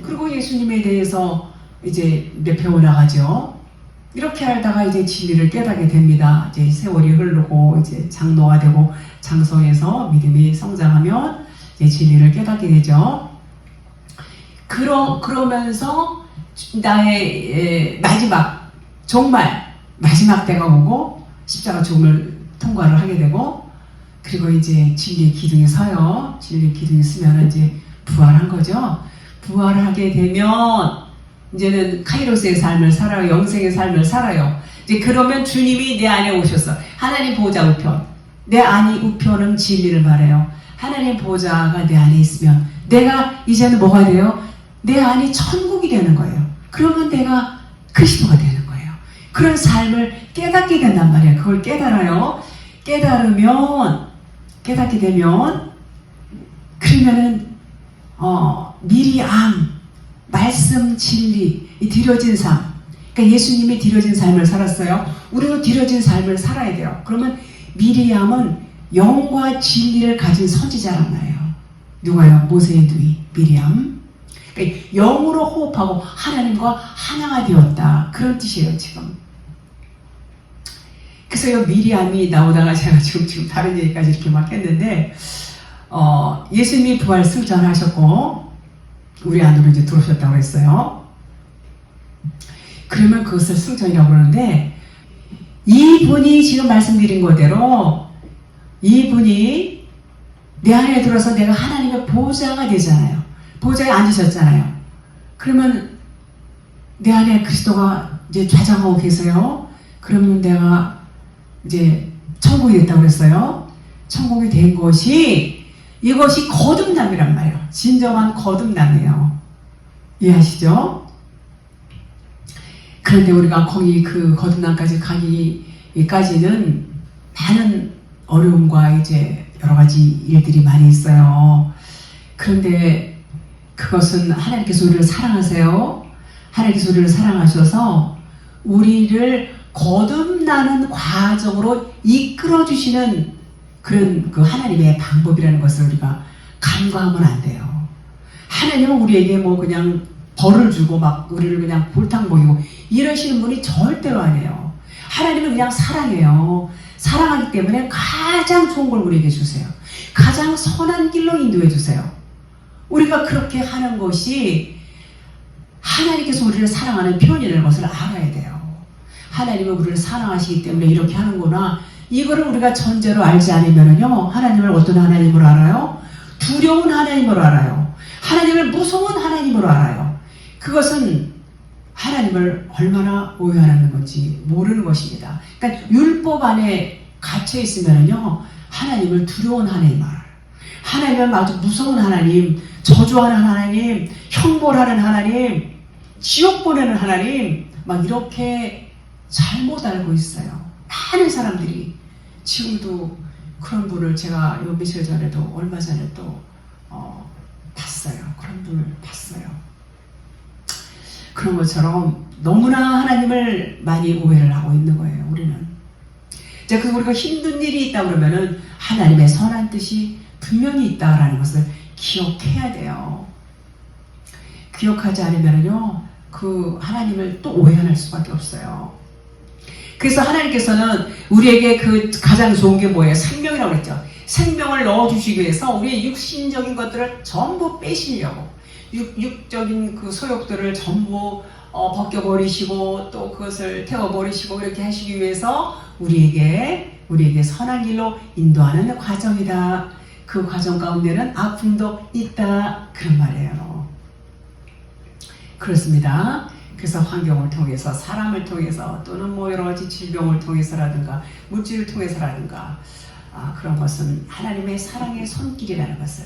[SPEAKER 2] 그리고 예수님에 대해서 이제 배워나가죠. 이렇게 하다가 이제 진리를 깨닫게 됩니다. 이제 세월이 흐르고 이제 장로가 되고 장성해서 믿음이 성장하면 이제 진리를 깨닫게 되죠. 그러면서 나의 정말 마지막 때가 오고 십자가 죽음을 통과를 하게 되고, 그리고 이제 진리의 기둥에 서요. 진리의 기둥에 서면 이제 부활한 거죠. 부활하게 되면 이제는 카이로스의 삶을 살아요. 영생의 삶을 살아요. 이제 그러면 주님이 내 안에 오셨어. 하나님 보좌 우편. 내 안이 우편은 진리를 말해요. 하나님 보좌가 내 안에 있으면 내가 이제는 뭐가 돼요? 내 안이 천국이 되는 거예요. 그러면 내가 그리스도가 되는 거예요. 그런 삶을 깨닫게 된단 말이에요. 그걸 깨달아요. 깨닫게 되면 그러면은 미리암 말씀 진리 이 드려진 삶, 그러니까 예수님이 드려진 삶을 살았어요. 우리도 드려진 삶을 살아야 돼요. 그러면 미리암은 영과 진리를 가진 선지자란 말이에요. 누가요? 모세의 누이 미리암. 그러니까 영으로 호흡하고 하나님과 하나가 되었다. 그런 뜻이에요, 지금. 그래서 이 미리암이 나오다가 제가 지금 다른 얘기까지 이렇게 막 했는데, 예수님이 부활 승천하셨고, 우리 안으로 이제 들어오셨다고 했어요. 그러면 그것을 승천이라고 그러는데, 이분이 지금 말씀드린 거대로, 이분이 내 안에 들어서 내가 하나님의 보좌가 되잖아요. 보좌에 앉으셨잖아요. 그러면 내 안에 그리스도가 이제 좌장하고 계세요. 그러면 내가 이제 천국이 됐다고 그랬어요. 천국이 된 것이 이것이 거듭남이란 말이에요. 진정한 거듭남이에요. 이해하시죠? 그런데 우리가 거기 그 거듭남까지 가기까지는 많은 어려움과 이제 여러 가지 일들이 많이 있어요. 그런데 그것은 하나님께서 우리를 사랑하세요. 하나님께서 우리를 사랑하셔서 우리를 거듭나는 과정으로 이끌어주시는 그런 그 하나님의 방법이라는 것을 우리가 간과하면 안 돼요. 하나님은 우리에게 뭐 그냥 벌을 주고 막 우리를 그냥 골탕 먹이고 이러시는 분이 절대로 아니에요. 하나님은 그냥 사랑해요. 사랑하기 때문에 가장 좋은 걸 우리에게 주세요. 가장 선한 길로 인도해 주세요. 우리가 그렇게 하는 것이 하나님께서 우리를 사랑하는 표현이라는 것을 알아야 돼요. 하나님은 우리를 사랑하시기 때문에 이렇게 하는구나. 이거를 우리가 전제로 알지 않으면요, 하나님을 어떤 하나님으로 알아요? 두려운 하나님으로 알아요. 하나님을 무서운 하나님으로 알아요. 그것은 하나님을 얼마나 오해하는 건지 모르는 것입니다. 그러니까 율법 안에 갇혀 있으면요, 하나님을 두려운 하나님 알아요. 하나님은 아주 무서운 하나님, 저주하는 하나님, 형벌하는 하나님, 지옥 보내는 하나님, 막 이렇게 잘못 알고 있어요. 많은 사람들이. 지금도 그런 분을 제가 요 며칠 전에도 얼마 전에 또 봤어요. 그런 분을 봤어요. 그런 것처럼 너무나 하나님을 많이 오해를 하고 있는 거예요. 우리는. 자, 그래서 우리가 힘든 일이 있다 그러면은 하나님의 선한 뜻이 분명히 있다라는 것을 기억해야 돼요. 기억하지 않으면요, 그 하나님을 또 오해할 수밖에 없어요. 그래서 하나님께서는 우리에게 그 가장 좋은 게 뭐예요? 생명이라고 그랬죠. 생명을 넣어주시기 위해서 우리의 육신적인 것들을 전부 빼시려고, 육적인 그 소욕들을 전부 벗겨버리시고 또 그것을 태워버리시고 이렇게 하시기 위해서 우리에게 선한 길로 인도하는 과정이다. 그 과정 가운데는 아픔도 있다. 그런 말이에요. 그렇습니다. 그래서 환경을 통해서, 사람을 통해서, 또는 뭐 여러 가지 질병을 통해서라든가 물질을 통해서라든가 그런 것은 하나님의 사랑의 손길이라는 것을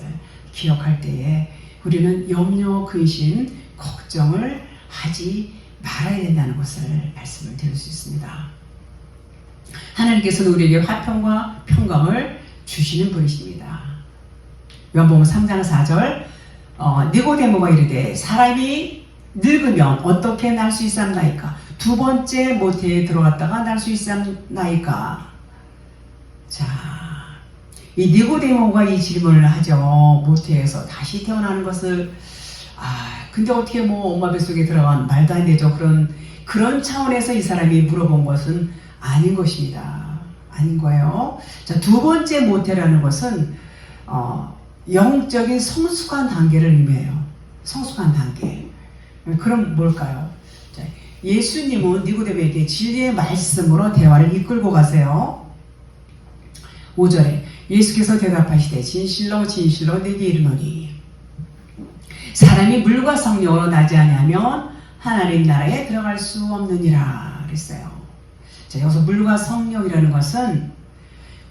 [SPEAKER 2] 기억할 때에 우리는 염려, 근심, 걱정을 하지 말아야 된다는 것을 말씀을 드릴 수 있습니다. 하나님께서는 우리에게 화평과 평강을 주시는 분이십니다. 요한복음 3장 4절, 니고데모가 이르되 사람이 늙으면 어떻게 날 수 있삼나이까? 두 번째 모태에 들어갔다가 날 수 있삼나이까? 자, 이 니고데모가 이 질문을 하죠. 모태에서 다시 태어나는 것을 근데 어떻게 뭐 엄마 뱃속에 들어간 말도 안 되죠. 그런 차원에서 이 사람이 물어본 것은 아닌 것입니다. 아닌 거예요. 자, 두 번째 모태라는 것은 영적인 성숙한 단계를 의미해요. 성숙한 단계. 그럼 뭘까요? 자, 예수님은 니고데모에게 진리의 말씀으로 대화를 이끌고 가세요. 5절에 예수께서 대답하시되 진실로 진실로 내게 이르노니 사람이 물과 성령으로 나지 아니하면 하나님 나라에 들어갈 수 없느니라 그랬어요. 자, 여기서 물과 성령이라는 것은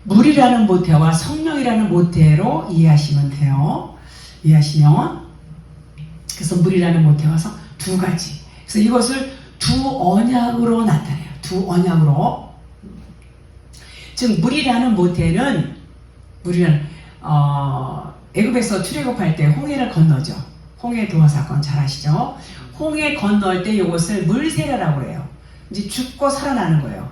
[SPEAKER 2] 물이라는 모태와 성령이라는 모태로 이해하시면 돼요. 이해하시면 그래서 물이라는 모태와 두 가지. 그래서 이것을 두 언약으로 나타내요. 두 언약으로. 즉 물이라는 모태는 애굽에서 출애굽할 때 홍해를 건너죠. 홍해 도화 사건 잘 아시죠? 홍해 건널 때 이것을 물세례라고 해요. 이제 죽고 살아나는 거예요.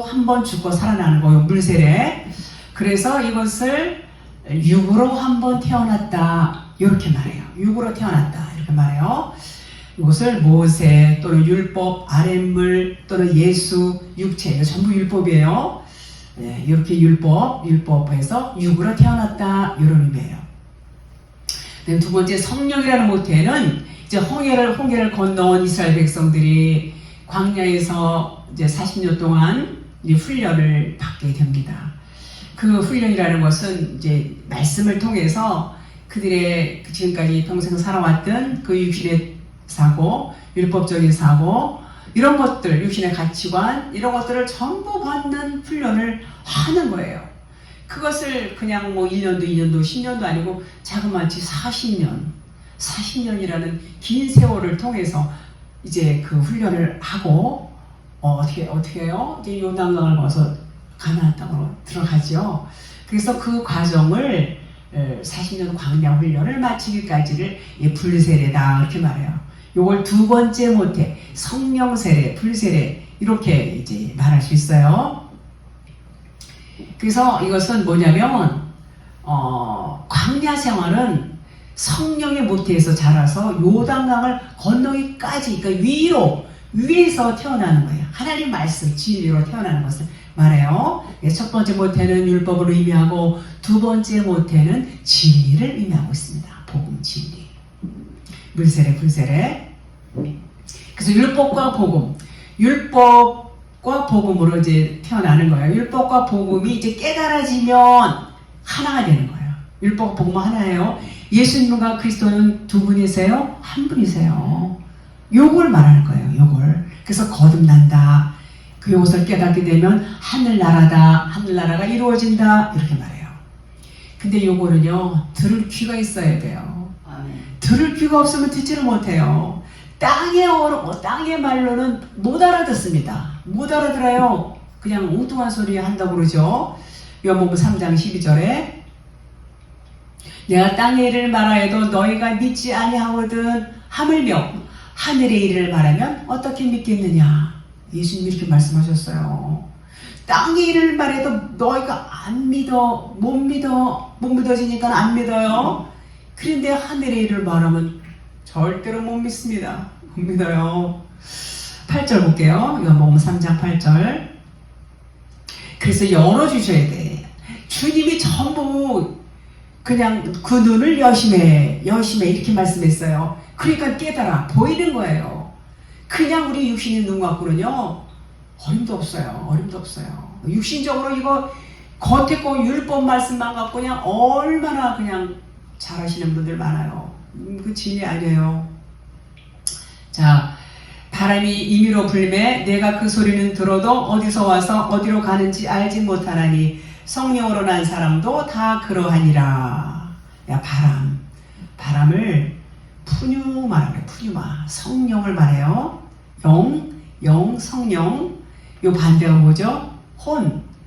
[SPEAKER 2] 한 번 죽고 살아나는 거예요. 물세례. 그래서 이것을 육으로 한 번 태어났다. 이렇게 말해요. 육으로 태어났다. 이렇게 말해요. 이것을 모세 또는 율법, 아랫물 또는 예수, 육체 이거 전부 율법이에요. 네, 이렇게 율법에서 육으로 태어났다. 이런 의미예요. 두 번째 성령이라는 모태는 이제 홍해를 건너온 이스라엘 백성들이 광야에서 이제 40년 동안 이제 훈련을 받게 됩니다. 그 훈련이라는 것은 이제 말씀을 통해서 그들의 지금까지 평생 살아왔던 그 육신의 사고, 율법적인 사고, 이런 것들, 육신의 가치관, 이런 것들을 전부 받는 훈련을 하는 거예요. 그것을 그냥 뭐 1년도 2년도 10년도 아니고 자그마치 40년이라는 긴 세월을 통해서 이제 그 훈련을 하고 어떻게 해요? 이제 요단강을 건너서 가나안 땅으로 들어가죠. 그래서 그 과정을 40년 광야 훈련을 마치기까지를 불세례다 이렇게 말해요. 요걸 두 번째 모태, 성령 세례, 불세례 이렇게 이제 말할 수 있어요. 그래서 이것은 뭐냐면 광야 생활은 성령의 모태에서 자라서 요단강을 건너기까지 그러니까 위에서 태어나는 거예요. 하나님 말씀 진리로 태어나는 것을 말해요. 첫 번째 모태는 율법을 의미하고 두 번째 모태는 진리를 의미하고 있습니다. 복음 진리. 물세례 불세례. 그래서 율법과 복음으로 이제 태어나는 거예요. 율법과 복음이 이제 깨달아지면 하나가 되는 거예요. 율법과 복음은 하나예요. 예수님과 그리스도는 두 분이세요? 한 분이세요. 요걸 말하는 거예요. 요걸. 그래서 거듭난다. 그 요것을 깨닫게 되면 하늘나라가 이루어진다. 이렇게 말해요. 근데 요거는요, 들을 귀가 있어야 돼요. 들을 귀가 없으면 듣지를 못해요. 땅의 말로는 못 알아듣습니다. 못 알아들어요. 그냥 엉뚱한 소리 한다고 그러죠. 요한복음 3장 12절에 내가 땅의 일을 말하여도 너희가 믿지 아니하거든 하물며 하늘의 일을 말하면 어떻게 믿겠느냐. 예수님이 이렇게 말씀하셨어요. 땅의 일을 말해도 너희가 안 믿어. 못 믿어지니까 안 믿어요. 그런데 하늘의 일을 말하면 절대로 못 믿습니다. 못 믿어요. 8절 볼게요. 요한복음 3장 8절. 그래서 열어주셔야 돼. 주님이 전부 그냥 그 눈을 여심해 이렇게 말씀했어요. 그러니까 깨달아 보이는 거예요. 그냥 우리 육신의 눈 갖고는요 어림도 없어요. 육신적으로 이거 겉에 거 율법 말씀만 갖고 그냥 얼마나 그냥 잘하시는 분들 많아요. 그 진리 아니에요. 자, 바람이 임의로 불매 내가 그 소리는 들어도 어디서 와서 어디로 가는지 알지 못하나니 성령으로 난 사람도 다 그러하니라. 야, 바람을 푸뉴마라고 해요. 푸뉴마. 성령을 말해요. 성령. 요 반대가 뭐죠?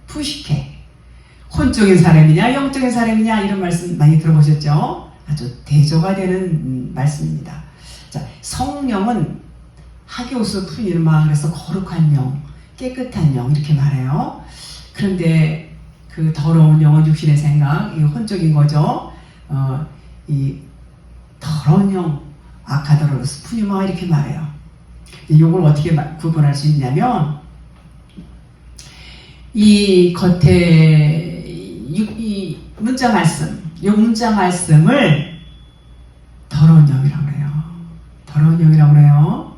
[SPEAKER 2] 푸시케. 혼적인 사람이냐 영적인 사람이냐 이런 말씀 많이 들어보셨죠? 아주 대조가 되는 말씀입니다. 자, 성령은 하기오스 푸니르마, 그래서 거룩한 영, 깨끗한 영 이렇게 말해요. 그런데 그 더러운 영은 육신의 생각, 이 혼적인 거죠. 이 더러운 영, 아카더로스 푸니마 이렇게 말해요. 이걸 어떻게 구분할 수 있냐면, 이 겉에 이 문자 말씀, 이 문자 말씀을 더러운 영이라고 그래요. 더러운 영이라고 그래요.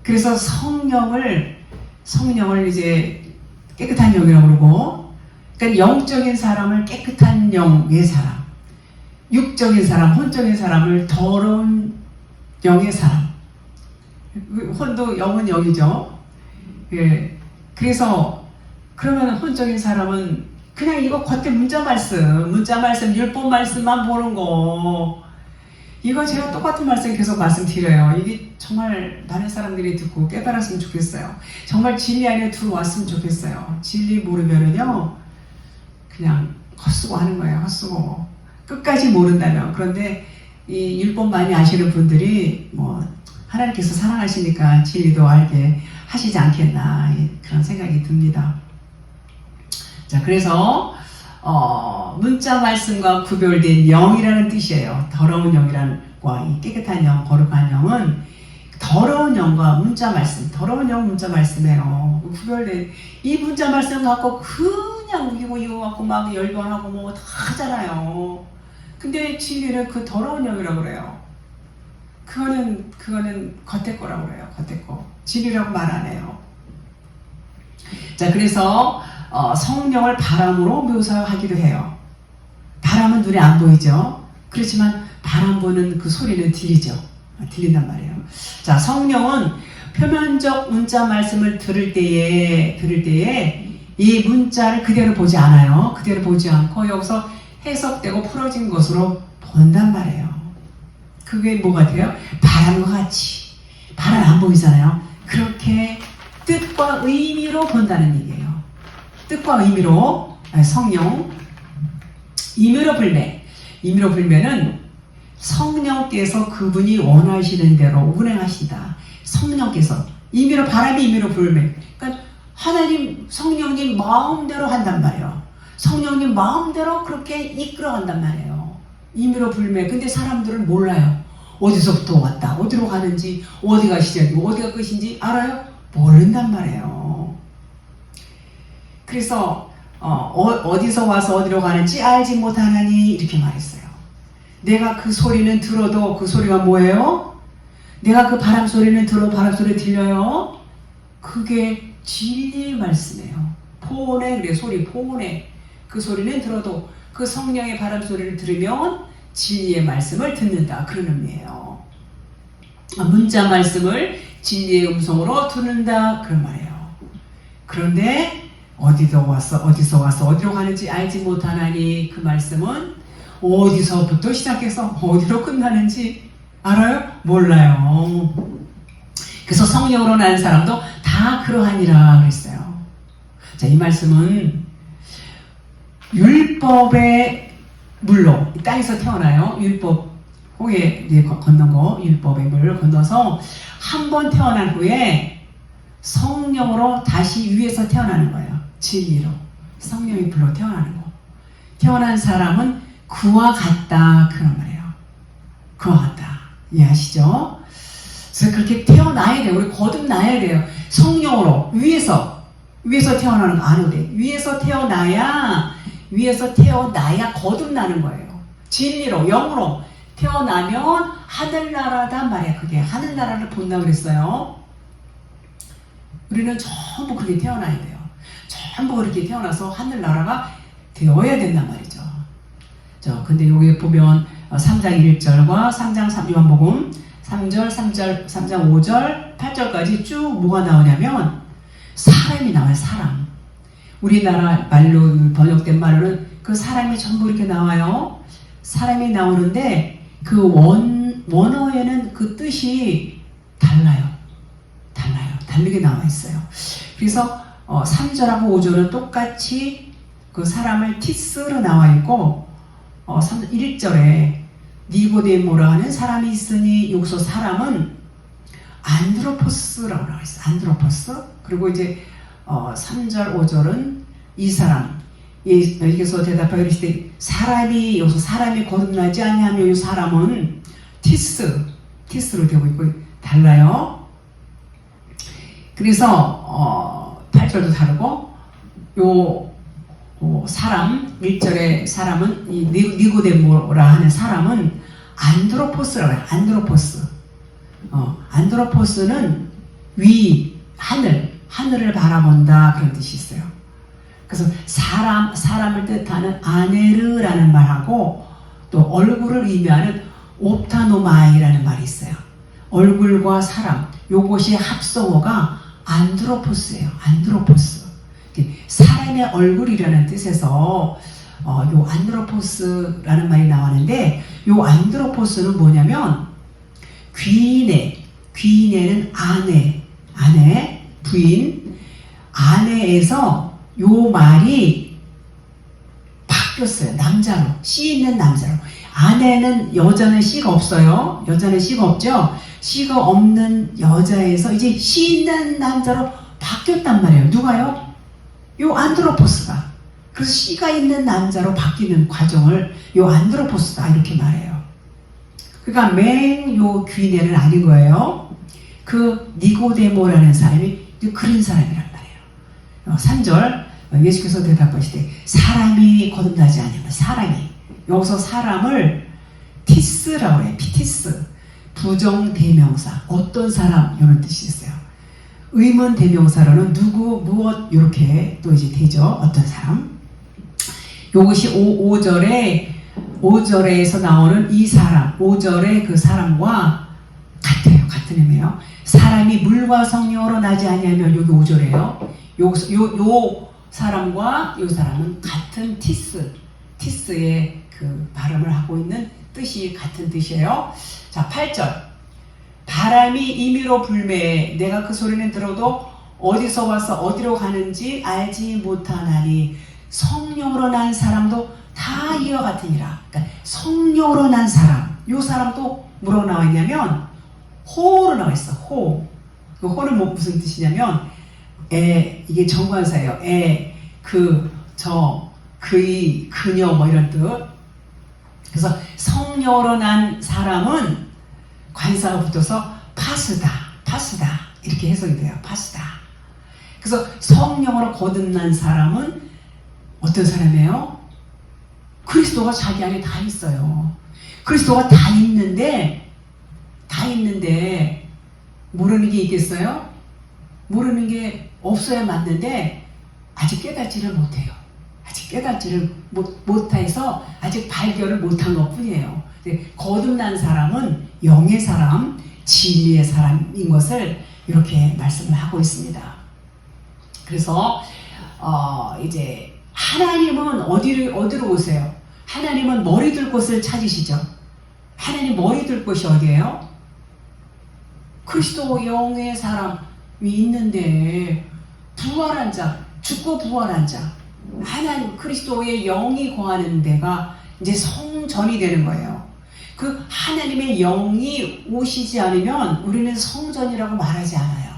[SPEAKER 2] 그래서 성령을 이제 깨끗한 영이라고 그러고, 그러니까 영적인 사람을 깨끗한 영의 사람, 육적인 사람, 혼적인 사람을 더러운 영의 사람. 혼도 영은 영이죠. 예. 그래서 그러면 혼적인 사람은 그냥 이거 겉에 문자 말씀, 율법 말씀만 보는 거. 이거 제가 똑같은 말씀 계속 말씀드려요. 이게 정말 많은 사람들이 듣고 깨달았으면 좋겠어요. 정말 진리 안에 들어왔으면 좋겠어요. 진리 모르면은요, 그냥 헛수고 하는 거예요. 헛수고. 끝까지 모른다면. 그런데 이 율법 많이 아시는 분들이 뭐 하나님께서 사랑하시니까 진리도 알게 하시지 않겠나, 그런 생각이 듭니다. 자, 그래서 문자 말씀과 구별된 영이라는 뜻이에요. 더러운 영이라는 과 이 깨끗한 영, 거룩한 영은 더러운 영과 문자 말씀, 더러운 영, 문자 말씀이에요. 구별된 이 문자 말씀 갖고 그냥 이거 갖고 막 열변하고 뭐 다 하잖아요. 근데 진리는 그 더러운 영이라고 그래요. 그거는 겉에 거라고 그래요. 겉에 거. 진리라고 말 안 해요. 자, 그래서 성령을 바람으로 묘사하기도 해요. 바람은 눈에 안 보이죠. 그렇지만 바람 부는 그 소리는 들린단 말이에요. 자, 성령은 표면적 문자 말씀을 들을 때에 이 문자를 그대로 보지 않아요. 그대로 보지 않고 여기서 해석되고 풀어진 것으로 본단 말이에요. 그게 뭐 같아요? 바람과 같이. 바람 안 보이잖아요. 그렇게 뜻과 의미로 본다는 얘기예요. 뜻과 의미로 성령, 임의로 불매는 성령께서 그분이 원하시는 대로 운행하신다. 성령께서 바람이 임의로 불매. 그러니까 하나님 성령님 마음대로 한단 말이에요. 성령님 마음대로 그렇게 이끌어간단 말이에요. 임의로 불매. 근데 사람들은 몰라요. 어디서부터 왔다, 어디로 가는지, 어디가 시작이고 어디가 끝인지 알아요? 모른단 말이에요. 그래서 어디서 와서 어디로 가는지 알지 못하나니 이렇게 말했어요. 내가 그 소리는 들어도 그 소리가 뭐예요? 내가 그 바람 소리는 들어도 바람 소리 들려요? 그게 진리의 말씀이에요. 포옹해, 그래, 소리 포옹해. 그 소리는 들어도 그 성령의 바람 소리를 들으면 진리의 말씀을 듣는다, 그런 의미예요. 문자 말씀을 진리의 음성으로 듣는다, 그런 말이에요. 그런데 어디서 와서 어디로 가는지 알지 못하나니, 그 말씀은 어디서부터 시작해서 어디로 끝나는지 알아요? 몰라요. 그래서 성령으로 난 사람도 다 그러하니라 그랬어요. 자, 이 말씀은 율법의 물로 이 땅에서 태어나요. 율법 홍해 건넌 거, 율법의 물을 건너서 한 번 태어난 후에 성령으로 다시 위에서 태어나는 거예요. 진리로 성령의 불로 태어나는 거. 태어난 사람은 그와 같다, 그런 말이에요. 그와 같다. 이해하시죠? 그래서 그렇게 태어나야 돼요. 우리 거듭나야 돼요. 성령으로 위에서 태어나는 거 안 돼. 위에서 태어나야 거듭나는 거예요. 진리로, 영으로 태어나면 하늘나라단 말이야. 그게 하늘나라를 본다고 그랬어요. 우리는 전부 그렇게 태어나야 돼요. 전부 그렇게 태어나서 하늘나라가 되어야 된단 말이죠. 근데 여기 보면 3장 1절과 3장 요한복음 3장 5절, 8절까지 쭉 뭐가 나오냐면 사람이 나와요. 사람. 우리나라 말로 번역된 말로는 그 사람이 전부 이렇게 나와요. 사람이 나오는데 그 원어에는 그 뜻이 달라요. 다르게 나와 있어요. 그래서 3절하고 5절은 똑같이 그 사람을 티스로 나와 있고 1절에 니고데모라 하는 사람이 있으니 여기서 사람은 안드로포스라고 나와 있어요. 안드로포스. 그리고 이제 3절 5절은 이 사람 여기서 대답하여 이르시되 사람이 여기서 사람이 거듭나지 아니하며 이 사람은 티스로 되고 있고 달라요. 그래서 8절도 다르고 요 사람 1절의 사람은 이 니고데모라 하는 사람은 안드로포스라고 해요. 안드로포스는 위 하늘을 바라본다 그런 뜻이 있어요. 그래서 사람을 뜻하는 아네르라는 말하고 또 얼굴을 의미하는 옵타노마이라는 말이 있어요. 얼굴과 사람 요것이 합성어가 안드로포스예요. 안드로포스. 사람의 얼굴이라는 뜻에서 요 안드로포스라는 말이 나왔는데 요 안드로포스는 뭐냐면 귀인애는 아내, 부인, 아내에서 요 말이 바뀌었어요. 남자로, 씨 있는 남자로. 아내는 여자는 씨가 없어요. 여자는 씨가 없죠. 씨가 없는 여자에서 이제 씨 있는 남자로 바뀌었단 말이에요. 누가요? 요 안드로포스가. 그래서 씨가 있는 남자로 바뀌는 과정을 요 안드로포스다 이렇게 말해요. 그러니까 맹요 귀인애는 아닌 거예요. 그 니고데모라는 사람이 그런 사람이란 말이에요. 3절 예수께서 대답하시되 사람이 거듭나지 않으면 사람이 여기서 사람을 티스라고 해요. 피티스 부정대명사 어떤 사람 이런 뜻이 있어요. 의문대명사로는 누구 무엇 이렇게 또 이제 되죠. 어떤 사람. 이것이 5절에서 나오는 이 사람 5절의 그 사람과 같아요. 같은 의미예요. 사람이 물과 성령으로 나지 아니하면 여기 5절이에요. 요 사람과 요 사람은 같은 티스의 그 발음을 하고 있는 뜻이 같은 뜻이에요. 자 8절 바람이 임의로 불매해 내가 그 소리는 들어도 어디서 와서 어디로 가는지 알지 못하나니 성령으로 난 사람도 다 이와 같으니라. 그러니까 성령으로 난 사람 요 사람도 뭐라고 나와 있냐면 호로 나와 있어. 호. 그 호는 뭐 무슨 뜻이냐면 이게 정관사예요. 그의, 그녀 뭐 이런 뜻. 그래서 성령으로 난 사람은 관사가 붙어서 파스다 이렇게 해석이 돼요. 파스다. 그래서 성령으로 거듭난 사람은 어떤 사람이에요? 그리스도가 자기 안에 다 있어요. 그리스도가 다 있는데 모르는 게 있겠어요? 모르는 게 없어야 맞는데 아직 깨닫지를 못해요. 아직 깨닫지를 못해서 아직 발견을 못한 것뿐이에요. 거듭난 사람은 영의 사람, 진리의 사람인 것을 이렇게 말씀을 하고 있습니다. 그래서 이제 하나님은 어디로 오세요? 하나님은 머리 둘 곳을 찾으시죠. 하나님 머리 둘 곳이 어디예요? 그리스도 영의 사람이 있는데 부활한 자, 죽고 부활한 자, 하나님 그리스도의 영이 거하는 데가 이제 성전이 되는 거예요. 그 하나님의 영이 오시지 않으면 우리는 성전이라고 말하지 않아요.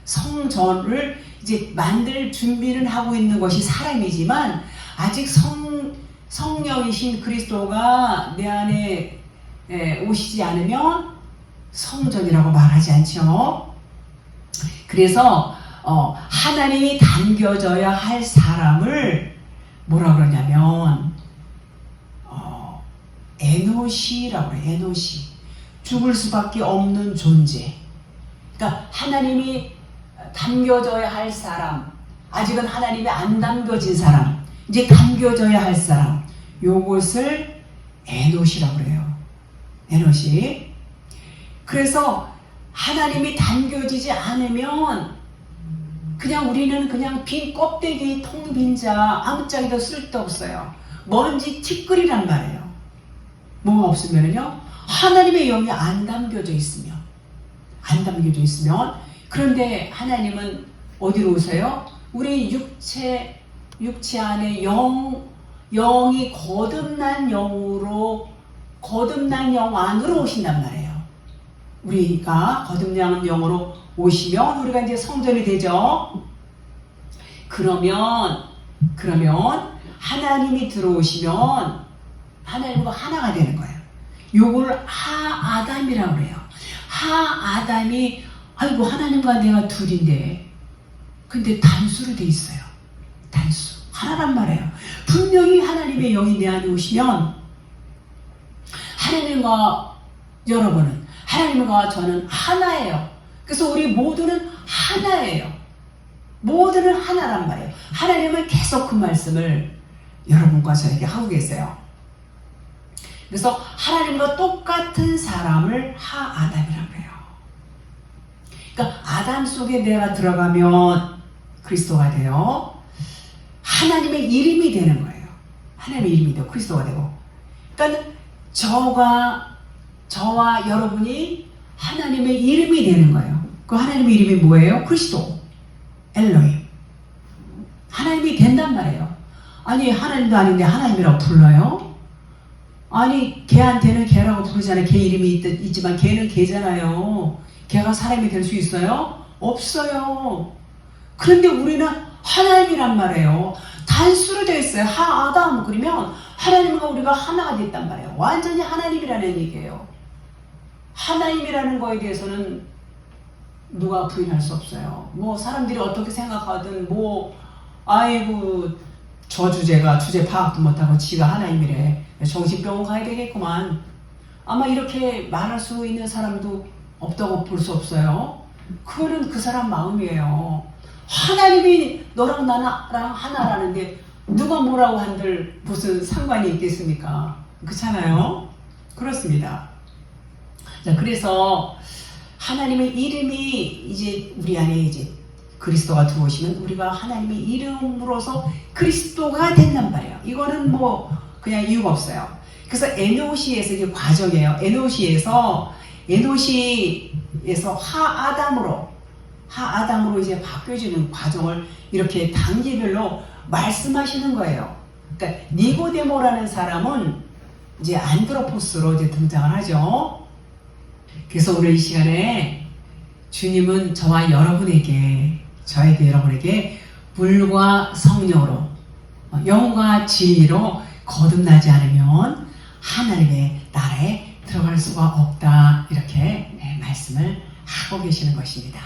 [SPEAKER 2] 성전을 이제 만들 준비는 하고 있는 것이 사람이지만 아직 성령이신 그리스도가 내 안에 오시지 않으면 성전이라고 말하지 않죠. 그래서 하나님이 담겨져야 할 사람을 뭐라 그러냐면 에노시라고 해요. 에노시. 죽을 수밖에 없는 존재. 그러니까 하나님이 담겨져야 할 사람, 아직은 하나님이 안 담겨진 사람, 이제 담겨져야 할 사람, 요것을 에노시라고 그래요. 에노시. 그래서 하나님이 담겨지지 않으면 그냥 우리는 그냥 빈 껍데기 텅 빈 자, 아무짝에도 쓸데없어요. 먼지 티끌이란 말이에요. 뭐가 없으면요, 하나님의 영이 안 담겨져 있으면, 그런데 하나님은 어디로 오세요? 우리 육체 안에 영이 거듭난 영으로 거듭난 영 안으로 오신단 말이에요. 우리가 거듭난 영으로 오시면 우리가 이제 성전이 되죠. 그러면 하나님이 들어오시면 하나님과 하나가 되는 거예요. 요걸 하아담이라고 그래요. 하아담이 아이고 하나님과 내가 둘인데 근데 단수로 돼 있어요. 단수. 하나란 말이에요. 분명히 하나님의 영이 내 안에 오시면 하나님과 여러분은 하나님과 저는 하나예요. 그래서 우리 모두는 하나예요. 모두는 하나란 말이에요. 하나님은 계속 그 말씀을 여러분과 저에게 하고 계세요. 그래서 하나님과 똑같은 사람을 하아담이라고 해요. 그러니까 아담 속에 내가 들어가면 그리스도가 돼요. 하나님의 이름이 되는 거예요. 하나님의 이름이 되고 그리스도가 되고. 그러니까 저와 여러분이 하나님의 이름이 되는 거예요. 그 하나님의 이름이 뭐예요? 그리스도. 엘로힘. 하나님이 된단 말이에요. 아니 하나님도 아닌데 하나님이라고 불러요? 아니 걔한테는 걔라고 부르잖아요. 걔 이름이 있지만 걔는 걔잖아요. 걔가 사람이 될 수 있어요? 없어요. 그런데 우리는 하나님이란 말이에요. 단수로 되어 있어요. 하아담 그러면 하나님과 우리가 하나가 됐단 말이에요. 완전히 하나님이라는 얘기예요. 하나님이라는 거에 대해서는 누가 부인할 수 없어요. 뭐 사람들이 어떻게 생각하든 뭐 아이고 저 주제 파악도 못하고 지가 하나님이래. 정신병원 가야 되겠구만. 아마 이렇게 말할 수 있는 사람도 없다고 볼 수 없어요. 그거는 그 사람 마음이에요. 하나님이 너랑 나랑 하나라는데 누가 뭐라고 한들 무슨 상관이 있겠습니까? 그렇잖아요. 그렇습니다. 자, 그래서 하나님의 이름이 이제 우리 안에 이제 그리스도가 들어오시면 우리가 하나님의 이름으로서 그리스도가 된단 말이에요. 이거는 뭐 그냥 이유가 없어요. 그래서 에노시에서 이게 과정이에요. 에노시에서 하아담으로 이제 바뀌어지는 과정을 이렇게 단계별로 말씀하시는 거예요. 그러니까 니고데모라는 사람은 이제 안드로포스로 이제 등장을 하죠. 그래서 오늘 이 시간에 주님은 여러분에게 물과 성령으로 영과 진리로 거듭나지 않으면 하나님의 나라에 들어갈 수가 없다. 이렇게 말씀을 하고 계시는 것입니다.